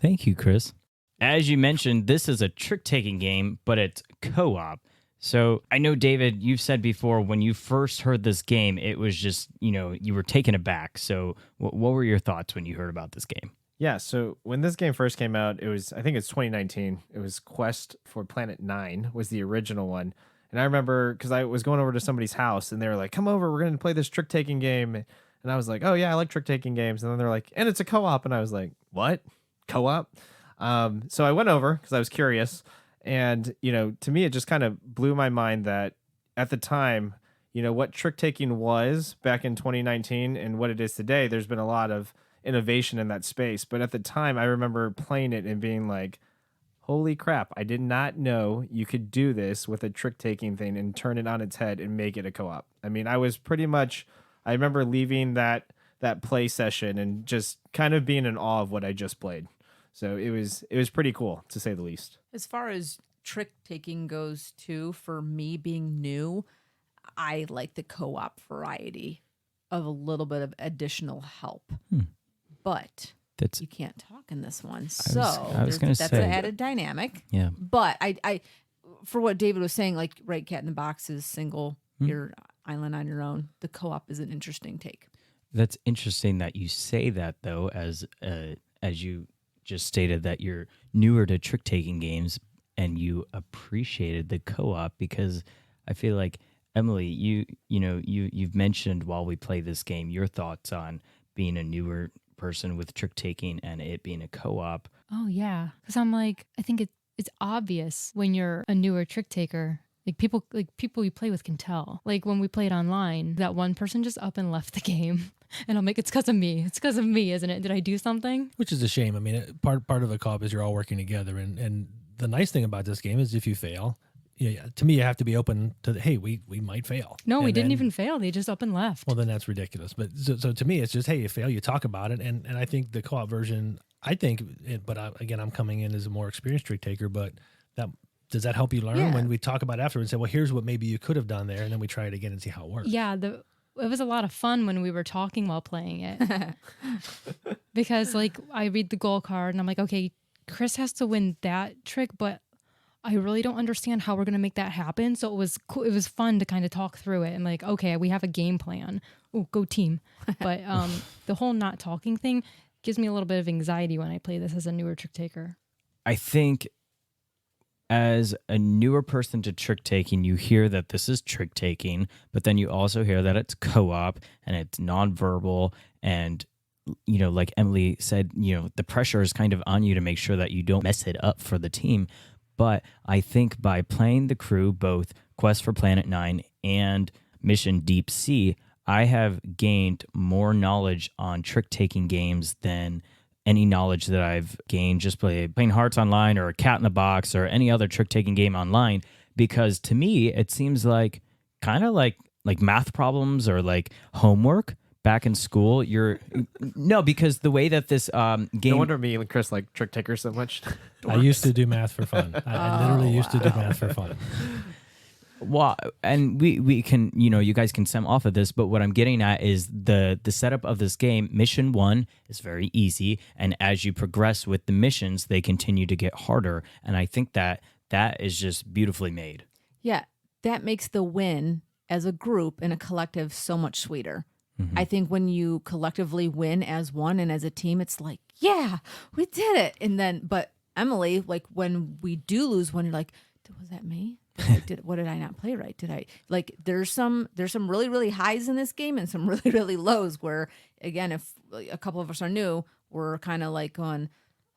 Thank you, Chris. As you mentioned, this is a trick-taking game, but it's co-op. So I know, David, you've said before when you first heard this game, it was just, you were taken aback. So what were your thoughts when you heard about this game? Yeah, so when this game first came out, I think it's 2019. It was Quest for Planet 9 was the original one. And I remember because I was going over to somebody's house and they were like, come over, we're going to play this trick-taking game. And I was like, oh, yeah, I like trick-taking games. And then they're like, and it's a co-op. And I was like, what? Co-op? So I went over because I was curious. And, to me, it just kind of blew my mind that at the time, what trick-taking was back in 2019 and what it is today, there's been a lot of innovation in that space. But at the time, I remember playing it and being like, holy crap, I did not know you could do this with a trick-taking thing and turn it on its head and make it a co-op. I mean, I remember leaving that play session and just kind of being in awe of what I just played. So it was pretty cool, to say the least. As far as trick-taking goes, too, for me being new, I like the co-op variety of a little bit of additional help. But you can't talk in this one. So I was going to say that's an added dynamic. Yeah. But I for what David was saying, like Cat in the Box is single, your island on your own. The co-op is an interesting take. That's interesting that you say that, though, as you just stated that you're newer to trick-taking games and you appreciated the co-op, because I feel like Emily, you've mentioned while we play this game your thoughts on being a newer person with trick taking and it being a co-op. Oh yeah, because I'm like, I think it's obvious when you're a newer trick taker. Like people you play with can tell. Like when we played online, that one person just up and left the game, and I'm like, it's because of me. It's because of me, isn't it? Did I do something? Which is a shame. I mean, part of a co-op is you're all working together, and the nice thing about this game is if you fail, to me you have to be open to hey, we might fail. No, we And didn't then- even fail. They just up and left. Well, then that's ridiculous. But so to me, it's just hey, you fail, you talk about it, and I think the co-op version, again, I'm coming in as a more experienced trick taker, but that. Does that help you learn Yeah. when we talk about it afterwards and say, well, here's what maybe you could have done there, and then we try it again and see how it works? Yeah, it was a lot of fun when we were talking while playing it. Because like I read the goal card and I'm like, okay, Chris has to win that trick, but I really don't understand how we're going to make that happen. So it was cool. It was fun to kind of talk through it and like, okay, we have a game plan. Oh, go team. But the whole not talking thing gives me a little bit of anxiety when I play this as a newer trick taker. I think as a newer person to trick taking, you hear that this is trick taking, but then you also hear that it's co-op and it's nonverbal. And, like Emily said, the pressure is kind of on you to make sure that you don't mess it up for the team. But I think by playing the crew, both Quest for Planet 9 and Mission Deep Sea, I have gained more knowledge on trick taking games than any knowledge that I've gained just playing Hearts Online or Cat in the Box or any other trick-taking game online, because to me, it seems like kind of like math problems or like homework back in school. Because the way that this game... No wonder me and Chris like trick takers so much. I used to do math for fun. I literally used to do math for fun. Well, and we can, you guys can stem off of this, but what I'm getting at is the setup of this game. Mission 1 is very easy, and as you progress with the missions, they continue to get harder, and I think that is just beautifully made. Yeah, that makes the win as a group and a collective so much sweeter. Mm-hmm. I think when you collectively win as one and as a team, it's like, yeah, we did it. And then, but Emily, like when we do lose one, you're like, was that me? What did I not play right? There's some really, really highs in this game and some really, really lows where, again, if a couple of us are new, we're kind of like going,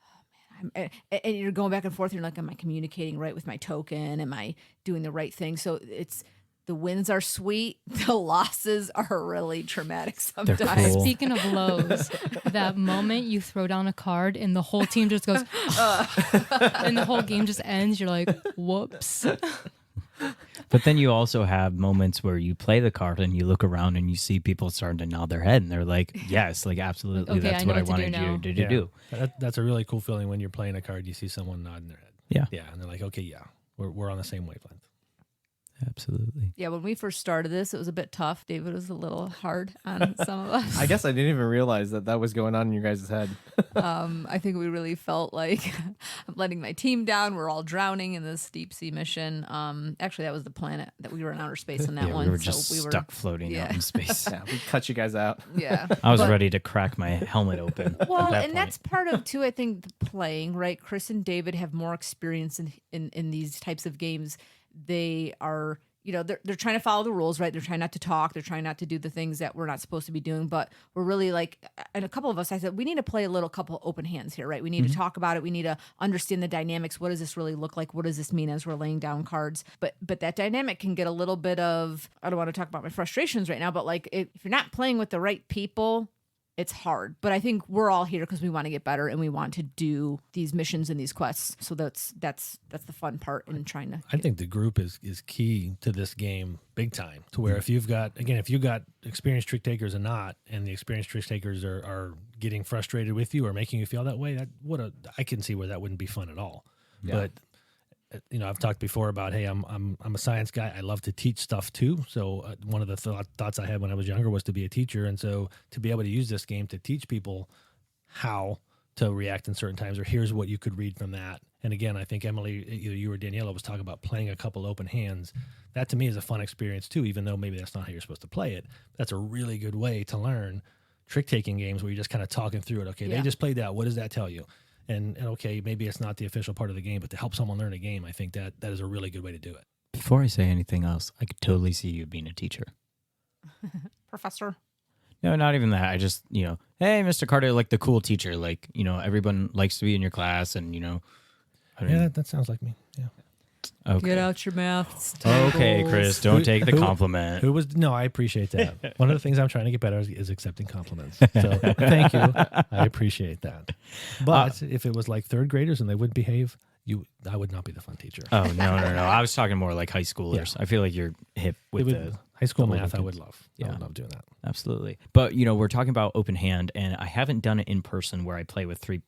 oh man, and you're going back and forth. You're like, am I communicating right with my token? Am I doing the right thing? So the wins are sweet. The losses are really traumatic sometimes. Cool. Speaking of lows, that moment you throw down a card and the whole team just goes, and the whole game just ends. You're like, whoops. But then you also have moments where you play the card and you look around and you see people starting to nod their head and they're like, yes, like absolutely, Okay, that's I know what I what to do wanted you to Yeah. do. That's a really cool feeling when you're playing a card, you see someone nodding their head. Yeah. Yeah, and they're like, okay, yeah, we're on the same wavelength. Absolutely. Yeah, when we first started this, it was a bit tough. David was a little hard on some of us. I guess I didn't even realize that was going on in your guys' head. I think we really felt like I'm letting my team down. We're all drowning in this deep sea mission. Actually, that was the planet that we were in outer space on that Yeah, one. we were so just stuck floating out in space. Yeah, we cut you guys out. Yeah. I was But- ready to crack my helmet open. Well, at that and point. that's part of too. I think the playing, right. Chris and David have more experience in these types of games. They are, they're trying to follow the rules, right? They're trying not to talk. They're trying not to do the things that we're not supposed to be doing. But we're really like, and a couple of us, I said, we need to play a little couple open hands here, right? We need to talk about it. We need to understand the dynamics. What does this really look like? What does this mean as we're laying down cards? But that dynamic can get a little bit of, I don't want to talk about my frustrations right now, but like if you're not playing with the right people, it's hard. But I think we're all here because we want to get better and we want to do these missions and these quests. So that's the fun part in trying to. I think the group is key to this game big time, to where if you've got experienced trick takers and not, and the experienced trick takers are getting frustrated with you or making you feel that way, I can see where that wouldn't be fun at all. Yeah. But I've talked before about, hey, I'm a science guy. I love to teach stuff too. So one of the thoughts I had when I was younger was to be a teacher. And so to be able to use this game to teach people how to react in certain times, or here's what you could read from that. And again, I think Emily, either you or Daniela was talking about playing a couple open hands. That to me is a fun experience too, even though maybe that's not how you're supposed to play it. That's a really good way to learn trick-taking games where you're just kind of talking through it. Okay, Yeah. they just played that. What does that tell you? And okay, maybe it's not the official part of the game, but to help someone learn a game, I think that is a really good way to do it. Before I say anything else, I could totally see you being a teacher. Professor. No, not even that. I just, hey, Mr. Carter, like the cool teacher, like, everyone likes to be in your class and, I don't Yeah, know. that sounds like me. Yeah. Okay. Get out your maths. Okay, Chris, don't take the compliment. No, I appreciate that. One of the things I'm trying to get better is accepting compliments. So thank you. I appreciate that. But if it was like third graders and they wouldn't behave, I would not be the fun teacher. Oh, no. I was talking more like high schoolers. Yeah. I feel like you're hip with the high school the math. older I would kids. love. Yeah. I would love doing that. Absolutely. But, we're talking about open hand, and I haven't done it in person where I play with three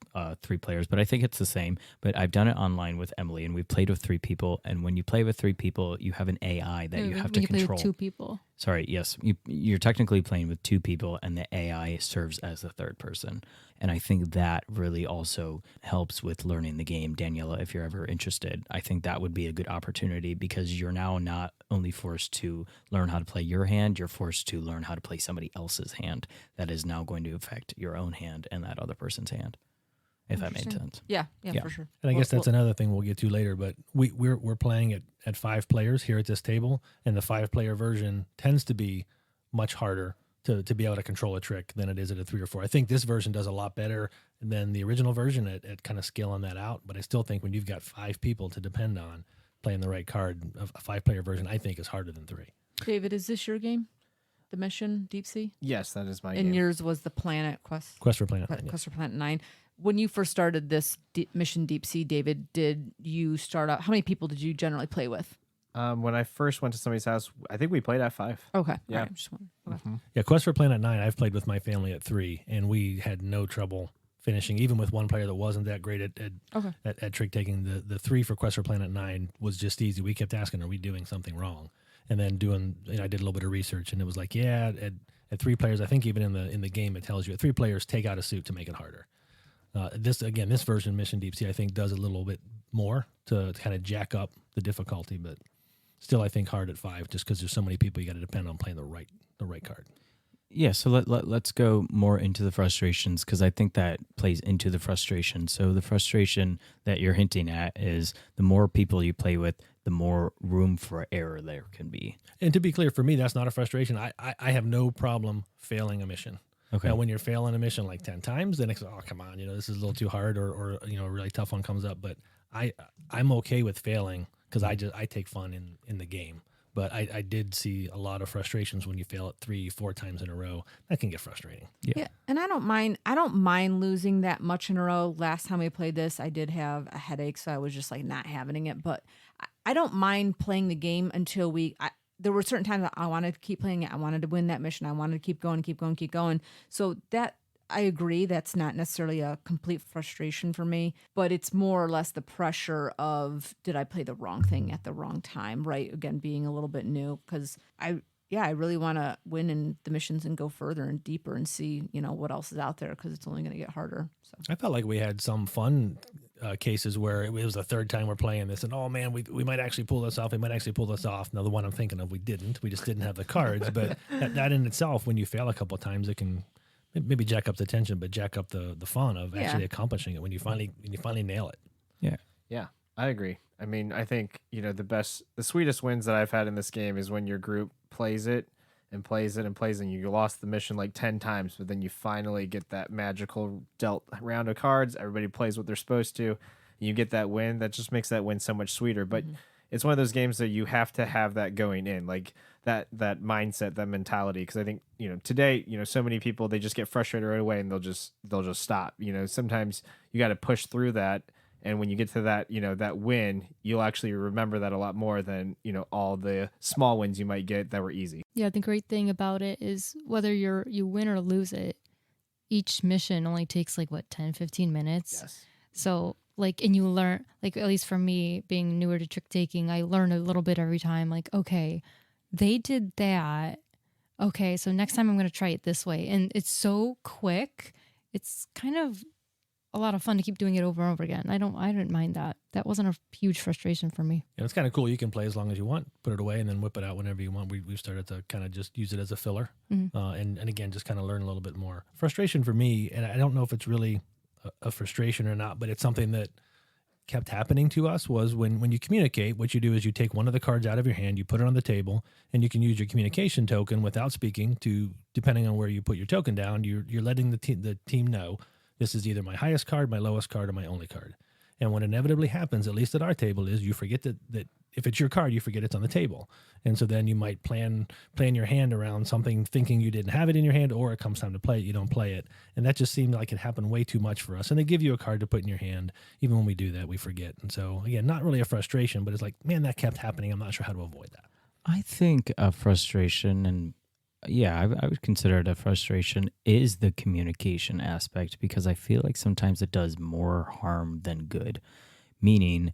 players, but I think it's the same. But I've done it online with Emily, and we've played with 3 people. And when you play with 3 people, you have an AI that you have to When you play control. with 2 people. Sorry, yes. You're technically playing with 2 people, and the AI serves as the third person. And I think that really also helps with learning the game. Daniela, if you're ever interested, I think that would be a good opportunity because you're now not only forced to learn how to play your hand, you're forced to learn how to play somebody else's hand that is now going to affect your own hand and that other person's hand, if that made Interesting. sense. Yeah, Yeah. for sure. And I guess that's another thing we'll get to later. But we're playing at 5 players here at this table, and the 5-player version tends to be much harder to be able to control a trick than it is at a 3 or 4. I think this version does a lot better than the original version at kind of scaling that out. But I still think when you've got 5 people to depend on playing the right card, a 5-player version I think is harder than 3. David, is this your game? The mission Deep Sea? Yes, that is my And game. yours was the Planet Quest. Quest for Planet 9. Quest for Planet 9. When you first started this mission Deep Sea, David, did you start out? How many people did you generally play with? When I first went to somebody's house, I think we played at 5. Okay. Yeah. All right, just wondering. Okay. Yeah, Quest for Planet 9, I've played with my family at 3, and we had no trouble finishing, even with one player that wasn't that great at trick taking. The 3 for Quest for Planet 9 was just easy. We kept asking, are we doing something wrong? And then I did a little bit of research, and it was like, yeah, at 3 players, I think even in the game it tells you at 3 players, take out a suit to make it harder. This version, Mission Deep Sea, I think does a little bit more to kind of jack up the difficulty, but still I think hard at 5 just because there's so many people you got to depend on playing the right card. Yeah, so let's go more into the frustrations because I think that plays into the frustration. So the frustration that you're hinting at is the more people you play with, the more room for error there can be. And to be clear, for me, that's not a frustration. I have no problem failing a mission. Okay. Now, when you're failing a mission like 10 times, then it's, oh, come on, this is a little too hard or a really tough one comes up. But I'm okay with failing because I take fun in the game. But I did see a lot of frustrations when you fail it 3-4 times in a row. That can get frustrating. Yeah, and I don't mind losing that much in a row. Last time we played this, I did have a headache, so I was just like not having it. But I don't mind playing the game until there were certain times that I wanted to keep playing it. I wanted to win that mission. I wanted to keep going. So that I agree. That's not necessarily a complete frustration for me, but it's more or less the pressure of, did I play the wrong thing at the wrong time? Right. Again, being a little bit new because I really want to win in the missions and go further and deeper and see, what else is out there because it's only going to get harder. So I felt like we had some fun cases where it was the third time we're playing this and, oh man, we might actually pull this off. We might actually pull this off. Now the one I'm thinking of, we didn't. We just didn't have the cards. But that in itself, when you fail a couple of times, it can maybe jack up the tension, but jack up the fun of actually accomplishing it when you finally nail it. Yeah. Yeah, I agree. I mean, I think, the sweetest wins that I've had in this game is when your group plays it and plays it and plays it, and you lost the mission like 10 times, but then you finally get that magical dealt round of cards. Everybody plays what they're supposed to. And you get that win. That just makes that win so much sweeter. But it's one of those games that you have to have that going in, like that mindset, that mentality. Because I think, today, so many people, they just get frustrated right away and they'll just stop. Sometimes you got to push through that. And when you get to that, that win, you'll actually remember that a lot more than, all the small wins you might get that were easy. Yeah, the great thing about it is whether you win or lose it, each mission only takes 10, 15 minutes. Yes. So and you learn, at least for me being newer to trick taking, I learn a little bit every time. Okay, they did that. Okay, so next time I'm going to try it this way. And it's so quick. It's kind of a lot of fun to keep doing it over and over again. I didn't mind that. That wasn't a huge frustration for me. Yeah, it's kind of cool. You can play as long as you want, put it away, and then whip it out whenever you want. We've started to kind of just use it as a filler, and again, just kind of learn a little bit more. Frustration for me, and I don't know if it's really a frustration or not, but it's something that kept happening to us was when you communicate, what you do is you take one of the cards out of your hand, you put it on the table, and you can use your communication token without speaking to, depending on where you put your token down, you're letting the team know this is either my highest card, my lowest card, or my only card. And what inevitably happens, at least at our table, is you forget that if it's your card, you forget it's on the table. And so then you might plan your hand around something thinking you didn't have it in your hand, or it comes time to play it, you don't play it. And that just seemed like it happened way too much for us. And they give you a card to put in your hand. Even when we do that, we forget. And so, again, not really a frustration, but it's like, man, that kept happening. I'm not sure how to avoid that. I think a frustration, and yeah, I would consider it a frustration, is the communication aspect, because I feel like sometimes it does more harm than good. Meaning,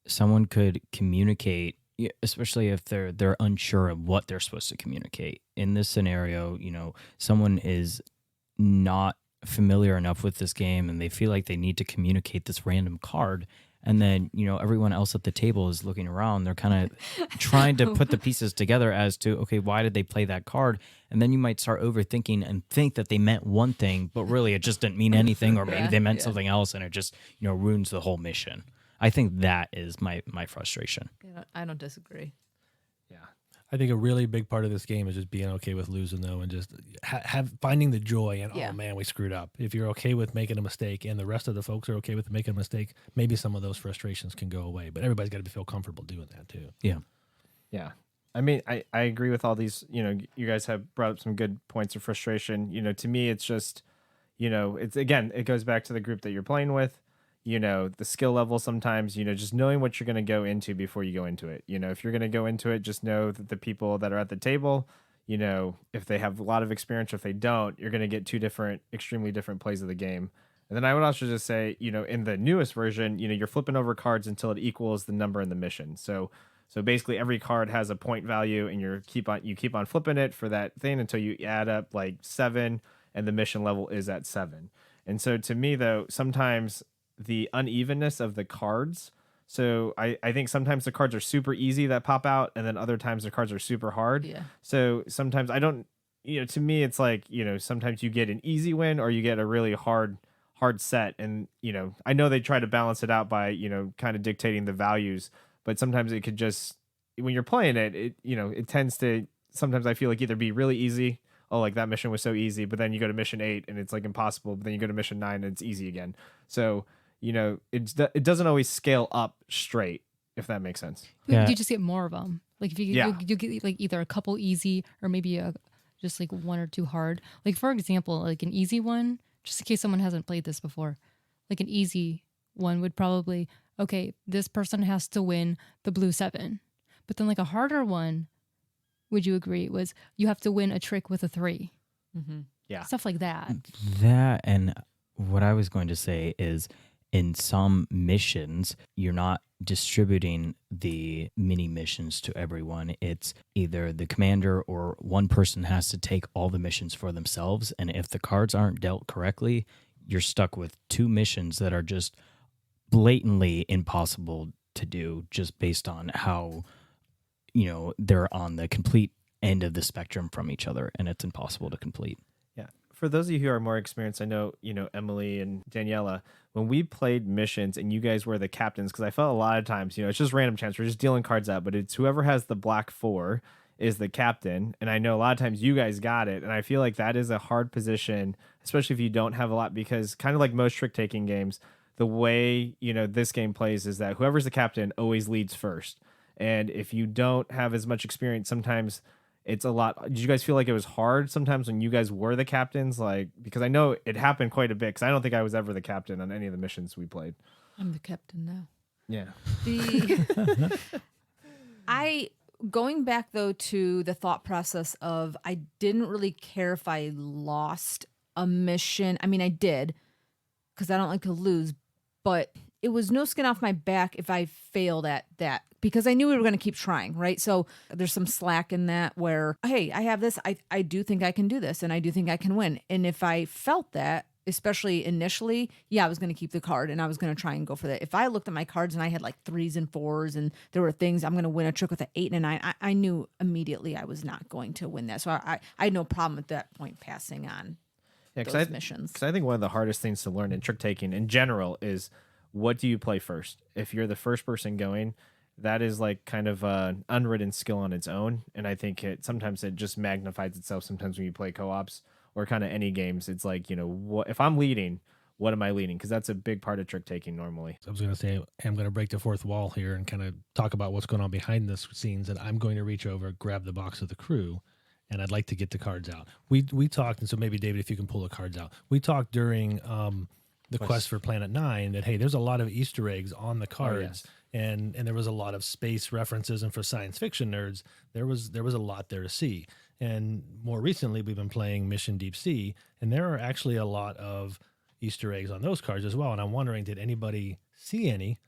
someone could communicate, especially if they're unsure of what they're supposed to communicate. In this scenario, someone is not familiar enough with this game and they feel like they need to communicate this random card. And then, everyone else at the table is looking around. They're kind of trying to put the pieces together as to, okay, why did they play that card? And then you might start overthinking and think that they meant one thing, but really it just didn't mean anything, or maybe they meant something else, and it just, ruins the whole mission. I think that is my frustration. I don't disagree. Yeah. I think a really big part of this game is just being okay with losing, though, and just finding the joy and, oh, man, we screwed up. If you're okay with making a mistake and the rest of the folks are okay with making a mistake, maybe some of those frustrations can go away. But everybody's got to feel comfortable doing that, too. Yeah. Yeah. I mean, I agree with all these, you guys have brought up some good points of frustration. To me, it's just, it's, again, it goes back to the group that you're playing with. The skill level sometimes, just knowing what you're going to go into before you go into it. If you're going to go into it, just know that the people that are at the table, if they have a lot of experience or if they don't, you're going to get two extremely different plays of the game. And then I would also just say, in the newest version, you're flipping over cards until it equals the number in the mission. So basically every card has a point value, and you keep on flipping it for that thing until you add up like 7, and the mission level is at 7. And so to me, though, sometimes the unevenness of the cards. So I think sometimes the cards are super easy that pop out, and then other times the cards are super hard. Yeah. So sometimes I don't, to me, it's like, sometimes you get an easy win or you get a really hard set. And, I know they try to balance it out by, kind of dictating the values, but sometimes it could just, when you're playing it, it tends to, sometimes I feel like either be really easy. Oh, like that mission was so easy, but then you go to mission 8 and it's like impossible. But then you go to mission 9 and it's easy again. So, it doesn't always scale up straight, if that makes sense. You just get more of them. Like if you get like either a couple easy or maybe just like one or two hard. Like for example, like an easy one, just in case someone hasn't played this before, like an easy one would probably, okay, this person has to win the blue 7. But then like a harder one, would you agree, was you have to win a trick with a 3. Mm-hmm. Yeah. Stuff like that. That, and what I was going to say is, in some missions, you're not distributing the mini missions to everyone. It's either the commander or one person has to take all the missions for themselves. And if the cards aren't dealt correctly, you're stuck with 2 missions that are just blatantly impossible to do, just based on how, they're on the complete end of the spectrum from each other, and it's impossible to complete. For those of you who are more experienced, I know, Emily and Daniela, when we played missions and you guys were the captains, because I felt a lot of times, it's just random chance. We're just dealing cards out, but it's whoever has the black 4 is the captain. And I know a lot of times you guys got it. And I feel like that is a hard position, especially if you don't have a lot, because kind of like most trick-taking games, the way, this game plays is that whoever's the captain always leads first. And if you don't have as much experience, sometimes it's a lot. Did you guys feel like it was hard sometimes when you guys were the captains? Like, because I know it happened quite a bit, because I don't think I was ever the captain on any of the missions we played. I'm the captain now. Yeah. Going back though to the thought process of, I didn't really care if I lost a mission. I mean, I did, because I don't like to lose, but it was no skin off my back if I failed at that, because I knew we were going to keep trying, right? So there's some slack in that where, hey, I have this. I do think I can do this, and I do think I can win. And if I felt that, especially initially, I was going to keep the card and I was going to try and go for that. If I looked at my cards and I had like 3s and 4s and there were things, I'm going to win a trick with an 8 and a 9, I knew immediately I was not going to win that. So I had no problem at that point passing on those missions. Because I think one of the hardest things to learn in trick taking in general is what do you play first? If you're the first person going, that is like kind of an unwritten skill on its own. And I think sometimes it just magnifies itself sometimes when you play co-ops or kind of any games. It's like, what if I'm leading, what am I leading? Because that's a big part of trick taking normally. I was going to say, I'm going to break the fourth wall here and kind of talk about what's going on behind the scenes. And I'm going to reach over, grab the box of the crew, and I'd like to get the cards out. We talked, and so maybe David, if you can pull the cards out. We talked during the quest for Planet 9 that, hey, there's a lot of Easter eggs on the cards. Oh, yes. And there was a lot of space references, and for science fiction nerds, there was a lot there to see. And more recently, we've been playing Mission Deep Sea, and there are actually a lot of Easter eggs on those cards as well. And I'm wondering, did anybody see any?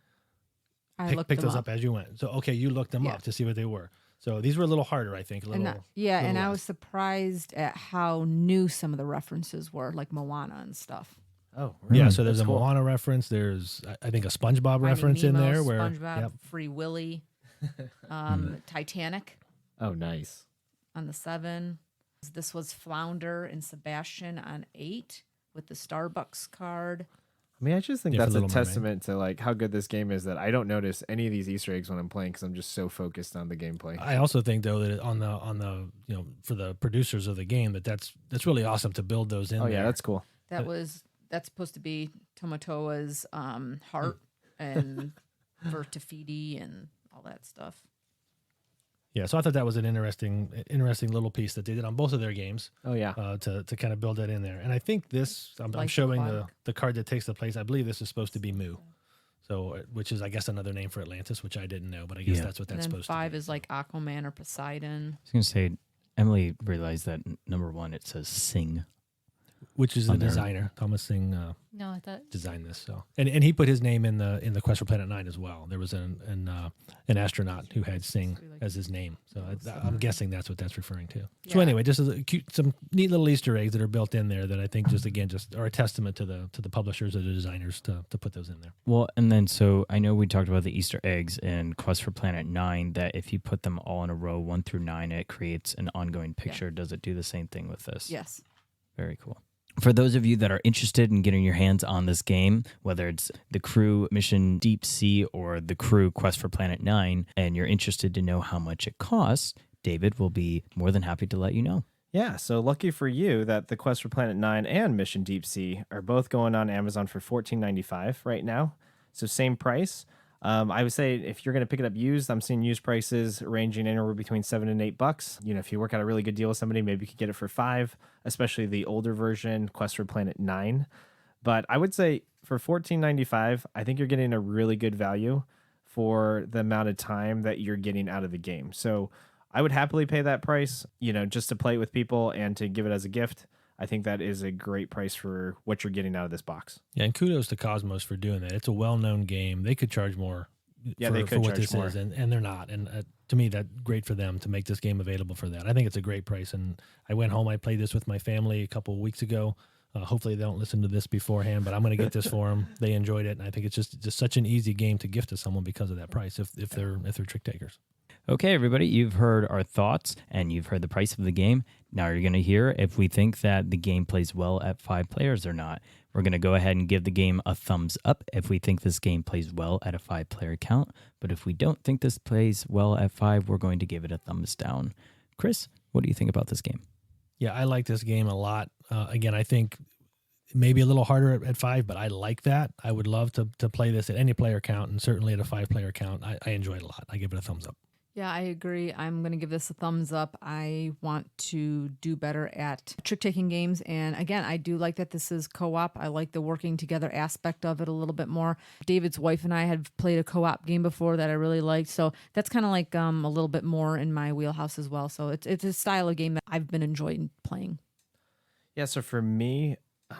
Pick those up as you went. So okay, you looked them up to see what they were. So these were a little harder, I think. And I was surprised at how new some of the references were, like Moana and stuff. Oh, really? Yeah, so there's That's a cool. Moana reference. There's, I think, a SpongeBob Finding reference in Nemo, there. Where SpongeBob, Free Willy, Titanic Oh, nice. on the 7. This was Flounder and Sebastian on 8 with the Starbucks card. I mean, I just think Yeah, for that's a Little Mermaid. testament to like how good this game is that I don't notice any of these Easter eggs when I'm playing because I'm just so focused on the gameplay. I also think though that on the for the producers of the game that's really awesome to build those in. Oh yeah, there. that's cool. That's supposed to be Tomotoa's heart and for Tafiti and all that stuff. Yeah, so I thought that was an interesting little piece that they did on both of their games. Oh yeah. To kind of build that in there. And I think this, I'm Like showing Aquatic. the card that takes the place. I believe this is supposed to be Mu. So, which is, I guess, another name for Atlantis, which I didn't know, but I guess Yeah. that's what And that's then supposed 5 to be. is like Aquaman or Poseidon. I was going to say, Emily realized that number 1, it says sing. Which is the on there. designer. Thomas Singh No, I thought designed this. So, and he put his name in the Quest for Planet 9 as well. There was an astronaut who had Singh as his name. So I'm guessing that's what that's referring to. So Yeah. anyway, just some neat little Easter eggs that are built in there that I think just are a testament to the publishers or the designers to put those in there. Well, and then so I know we talked about the Easter eggs in Quest for Planet 9, that if you put them all in a row, 1 through 9, it creates an ongoing picture. Does it do the same thing with this? Yes. Very cool. For those of you that are interested in getting your hands on this game, whether it's the Crew Mission Deep Sea or the Crew Quest for Planet 9, and you're interested to know how much it costs, David will be more than happy to let you know. Yeah, so lucky for you that the Quest for Planet 9 and Mission Deep Sea are both going on Amazon for $14.95 right now. So same price. I would say if you're going to pick it up used, I'm seeing used prices ranging anywhere between $7 and $8. If you work out a really good deal with somebody, maybe you could get it for $5, especially the older version, Quest for Planet 9. But I would say for $14.95, I think you're getting a really good value for the amount of time that you're getting out of the game. So I would happily pay that price, just to play it with people and to give it as a gift. I think that is a great price for what you're getting out of this box. Yeah, and kudos to Cosmos for doing that. It's a well-known game. They could charge more They for could what charge this more. is, and they're not. And to me, that's great for them to make this game available for that. I think it's a great price. And I went home, I played this with my family a couple of weeks ago. Hopefully they don't listen to this beforehand, but I'm going to get this for them. They enjoyed it, and I think it's just such an easy game to gift to someone because of that price if they're trick takers. Okay, everybody, you've heard our thoughts and you've heard the price of the game. Now you're going to hear if we think that the game plays well at 5 players or not. We're going to go ahead and give the game a thumbs up if we think this game plays well at a 5-player count. But if we don't think this plays well at 5, we're going to give it a thumbs down. Chris, what do you think about this game? Yeah, I like this game a lot. Again, I think maybe a little harder at 5, but I like that. I would love to play this at any player count, and certainly at a 5-player count. I enjoy it a lot. I give it a thumbs up. Yeah, I agree. I'm going to give this a thumbs up. I want to do better at trick-taking games. And again, I do like that this is co-op. I like the working together aspect of it a little bit more. David's wife and I had played a co-op game before that I really liked. So that's kind of like a little bit more in my wheelhouse as well. So it's a style of game that I've been enjoying playing. Yeah, so for me,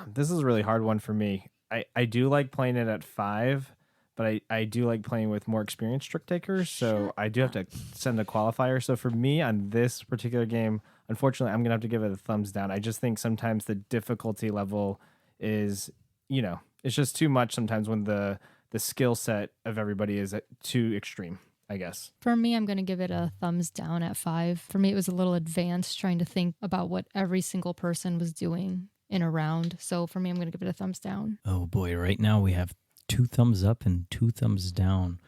this is a really hard one for me. I do like playing it at 5, but I do like playing with more experienced trick takers, so I do have to send a qualifier. So for me on this particular game, unfortunately, I'm going to have to give it a thumbs down. I just think sometimes the difficulty level is, it's just too much sometimes when the skill set of everybody is too extreme, I guess. for me, I'm going to give it a thumbs down at 5. For me, it was a little advanced trying to think about what every single person was doing in a round. So for me, I'm going to give it a thumbs down. Oh boy, right now we have 2 thumbs up and 2 thumbs down.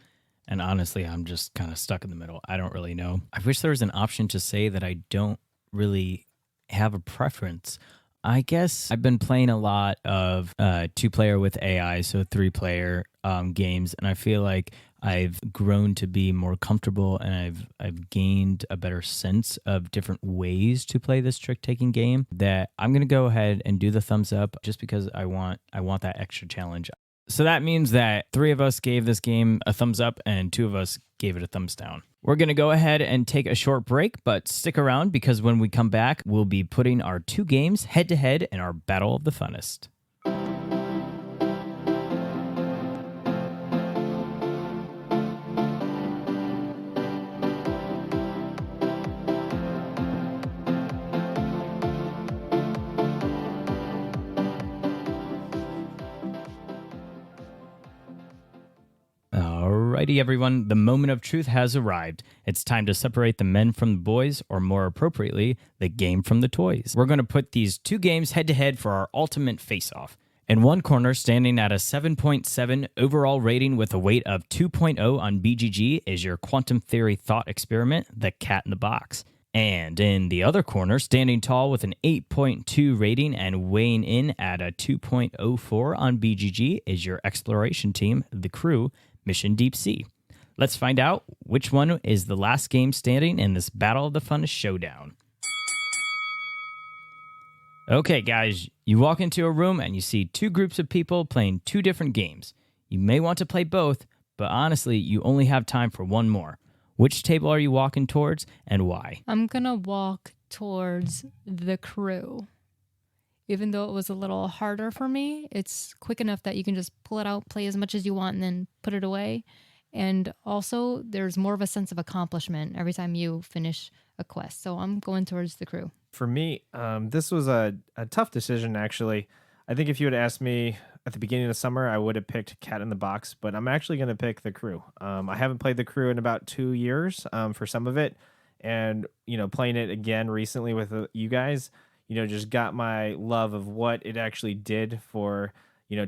And honestly, I'm just kind of stuck in the middle. I don't really know. I wish there was an option to say that I don't really have a preference. I guess I've been playing a lot of 2-player with AI, so 3-player games, and I feel like I've grown to be more comfortable, and I've gained a better sense of different ways to play this trick-taking game. That I'm gonna go ahead and do the thumbs up just because I want that extra challenge. So that means that 3 of us gave this game a thumbs up and 2 of us gave it a thumbs down. We're going to go ahead and take a short break, but stick around because when we come back, we'll be putting our 2 games head-to-head in our Battle of the Funnest. Alrighty, everyone, the moment of truth has arrived. It's time to separate the men from the boys, or more appropriately, the game from the toys. We're going to put these 2 games head-to-head for our ultimate face-off. In one corner, standing at a 7.7 overall rating with a weight of 2.0 on BGG, is your quantum theory thought experiment, The Cat in the Box. And in the other corner, standing tall with an 8.2 rating and weighing in at a 2.04 on BGG, is your exploration team, The Crew, Mission Deep Sea. Let's find out which one is the last game standing in this Battle of the Funnest showdown. Okay, guys, you walk into a room and you see 2 groups of people playing 2 different games. You may want to play both, but honestly, you only have time for one more. Which table are you walking towards and why? I'm going to walk towards The Crew. Even though it was a little harder for me, it's quick enough that you can just pull it out, play as much as you want, and then put it away. And also, there's more of a sense of accomplishment every time you finish a quest. So I'm going towards The Crew. For me, this was a tough decision, actually. I think if you had asked me at the beginning of summer, I would have picked Cat in the Box, but I'm actually going to pick The Crew. I haven't played The Crew in about 2 years for some of it. And, playing it again recently with you guys, just got my love of what it actually did for,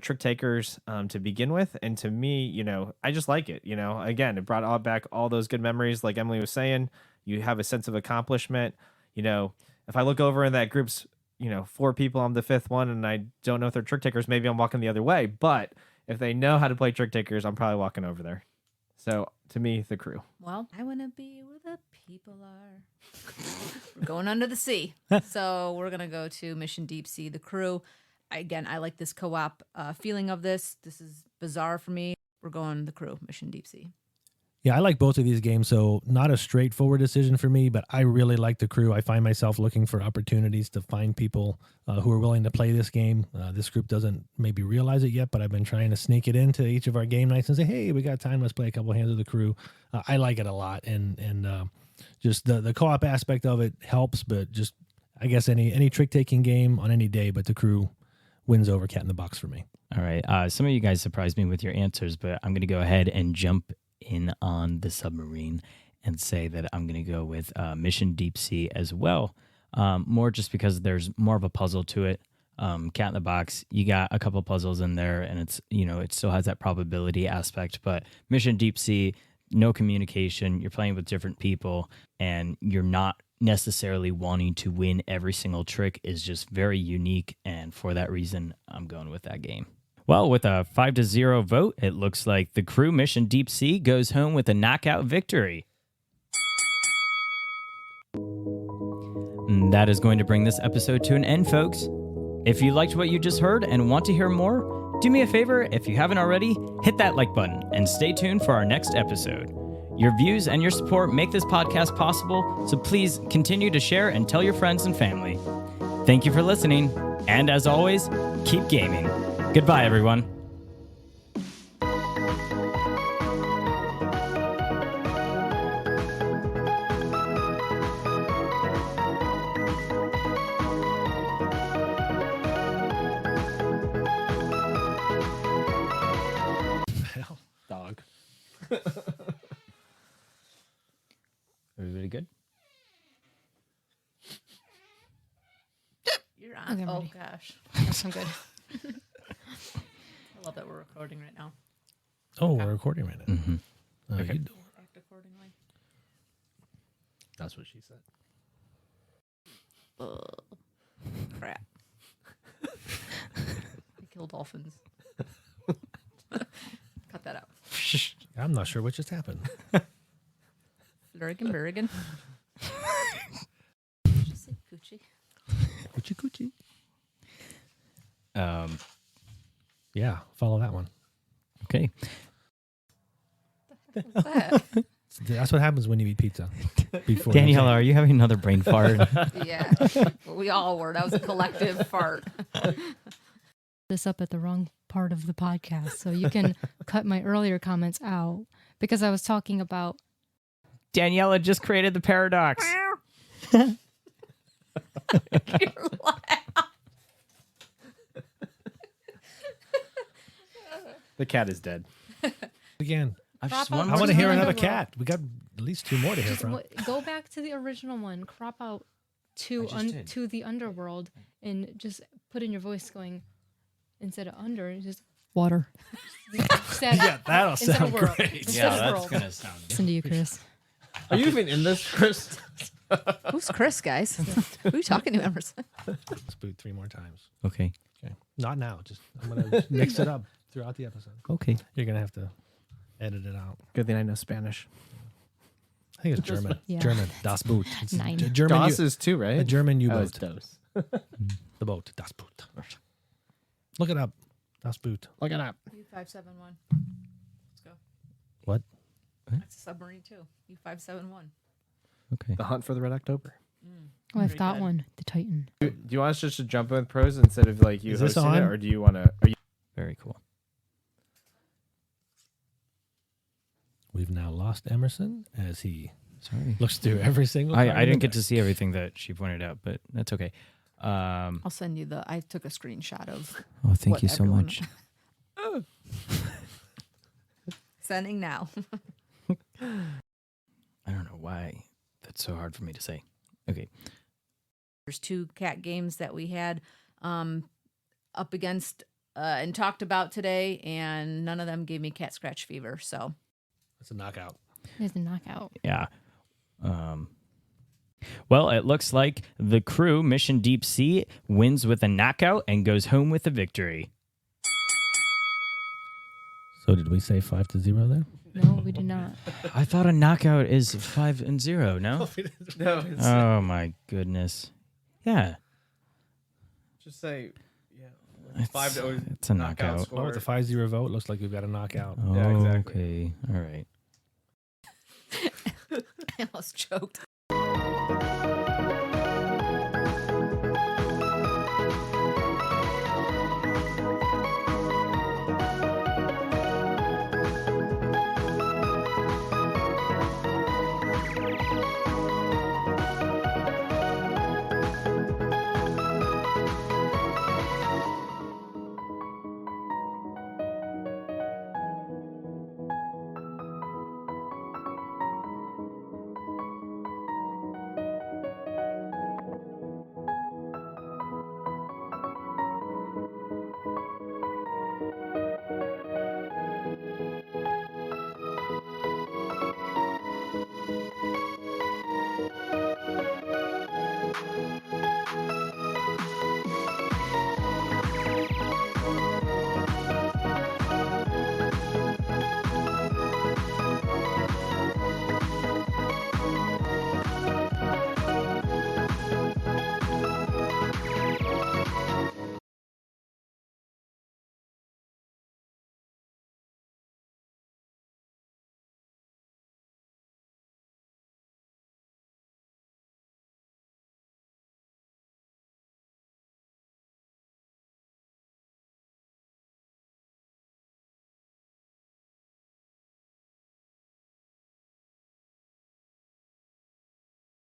trick takers to begin with. And to me, I just like it. Again, it brought back all those good memories. Like Emily was saying, you have a sense of accomplishment. If I look over in that group's, 4 people, I'm the 5th one, and I don't know if they're trick takers, maybe I'm walking the other way. But if they know how to play trick takers, I'm probably walking over there. So to me, The Crew. Well, I want to be where the people are. We're going under the sea. So we're going to go to Mission Deep Sea, The Crew. Again, I like this co-op feeling of this. This is bizarre for me. We're going The Crew, Mission Deep Sea. Yeah, I like both of these games, so not a straightforward decision for me, but I really like The Crew. I find myself looking for opportunities to find people who are willing to play this game. This group doesn't maybe realize it yet, but I've been trying to sneak it into each of our game nights and say, hey, we got time, let's play a couple hands of The Crew. I like it a lot, and just the co-op aspect of it helps, but just, I guess, any trick-taking game on any day, but The Crew wins over Cat in the Box for me. All right. Some of you guys surprised me with your answers, but I'm going to go ahead and jump in on the submarine and say that I'm going to go with Mission Deep Sea as well. More just because there's more of a puzzle to it. Cat in the Box, you got a couple puzzles in there, and it's, it still has that probability aspect. But Mission Deep Sea, no communication. You're playing with different people, and you're not necessarily wanting to win every single trick. Is just very unique, and for that reason, I'm going with that game. Well, with a 5-0 vote, it looks like The Crew Mission Deep Sea goes home with a knockout victory. And that is going to bring this episode to an end, folks. If you liked what you just heard and want to hear more, do me a favor, if you haven't already, hit that like button and stay tuned for our next episode. Your views and your support make this podcast possible, so please continue to share and tell your friends and family. Thank you for listening, and as always, keep gaming. Goodbye, everyone. Dog. Everybody good? You're on. Okay, I'm Oh, ready. gosh. I'm good. love that we're recording right now. Oh, we're recording right now. Mm-hmm. Oh, Okay. you do. Act accordingly. That's what she said. Crap. I kill dolphins. Cut that out. I'm not sure what just happened. Berrigan. Just say coochie. Coochie coochie. Yeah, follow that one. Okay. What's that? That's what happens when you eat pizza. Before Daniela, are you having another brain fart? Yeah. We all were. That was a collective fart. This up at the wrong part of the podcast, so you can cut my earlier comments out because I was talking about Daniela just created the paradox. You're loud. The cat is dead. again. I Crop just out one I more want to Where's hear the another underworld? cat. We got at least two more to hear just from. go back to the original one, crop out I just did. to the underworld, and just put in your voice going instead of under, just water. Instead, Yeah, that'll instead of sound world. great. Instead of world. gonna sound. Listen to you, Chris. Are you even in this, Chris? Who's Chris, guys? Who are you talking to, Emerson? Let's boot 3 more times. Okay. Okay. Not now. Just I'm gonna mix it up throughout the episode. Okay. You're gonna have to edit it out. Good thing I know Spanish. I think it's German. Yeah. German. Das Boot. It's a 9. German. DOS is too, right? a German Oh, U-boat. it's DOS. The boat. Das Boot. Look it up. Das Boot. Look it up. U571. Let's go. What? That's a submarine too. U571. Okay. The Hunt for the Red October. Oh, I've Pretty got good. one. The Titan. Do you want us just to jump in with pros instead of like you Is this hosting it, on? or do you want to? Are you? Very cool. We've now lost Emerson as he Sorry. looks through every single. I didn't get to see everything that she pointed out, but that's okay. I'll send you I took a screenshot of Oh, thank what you so everyone- much. sending now. I don't know why that's so hard for me to say. Okay. There's 2 cat games that we had up against and talked about today, and none of them gave me cat scratch fever. So That's a knockout. There's a knockout. Yeah. Well, it looks like the crew, Mission Deep Sea, wins with a knockout and goes home with a victory. So did we say 5-0 there? No, we did not. I thought a knockout is 5-0, no? No, it's Oh, my goodness. Yeah. just say yeah. It's, 5-0 it's a knockout. score. Oh, with the 5-0 vote, looks like we've got a knockout. Oh, Yeah, exactly. Okay. All right. I almost choked.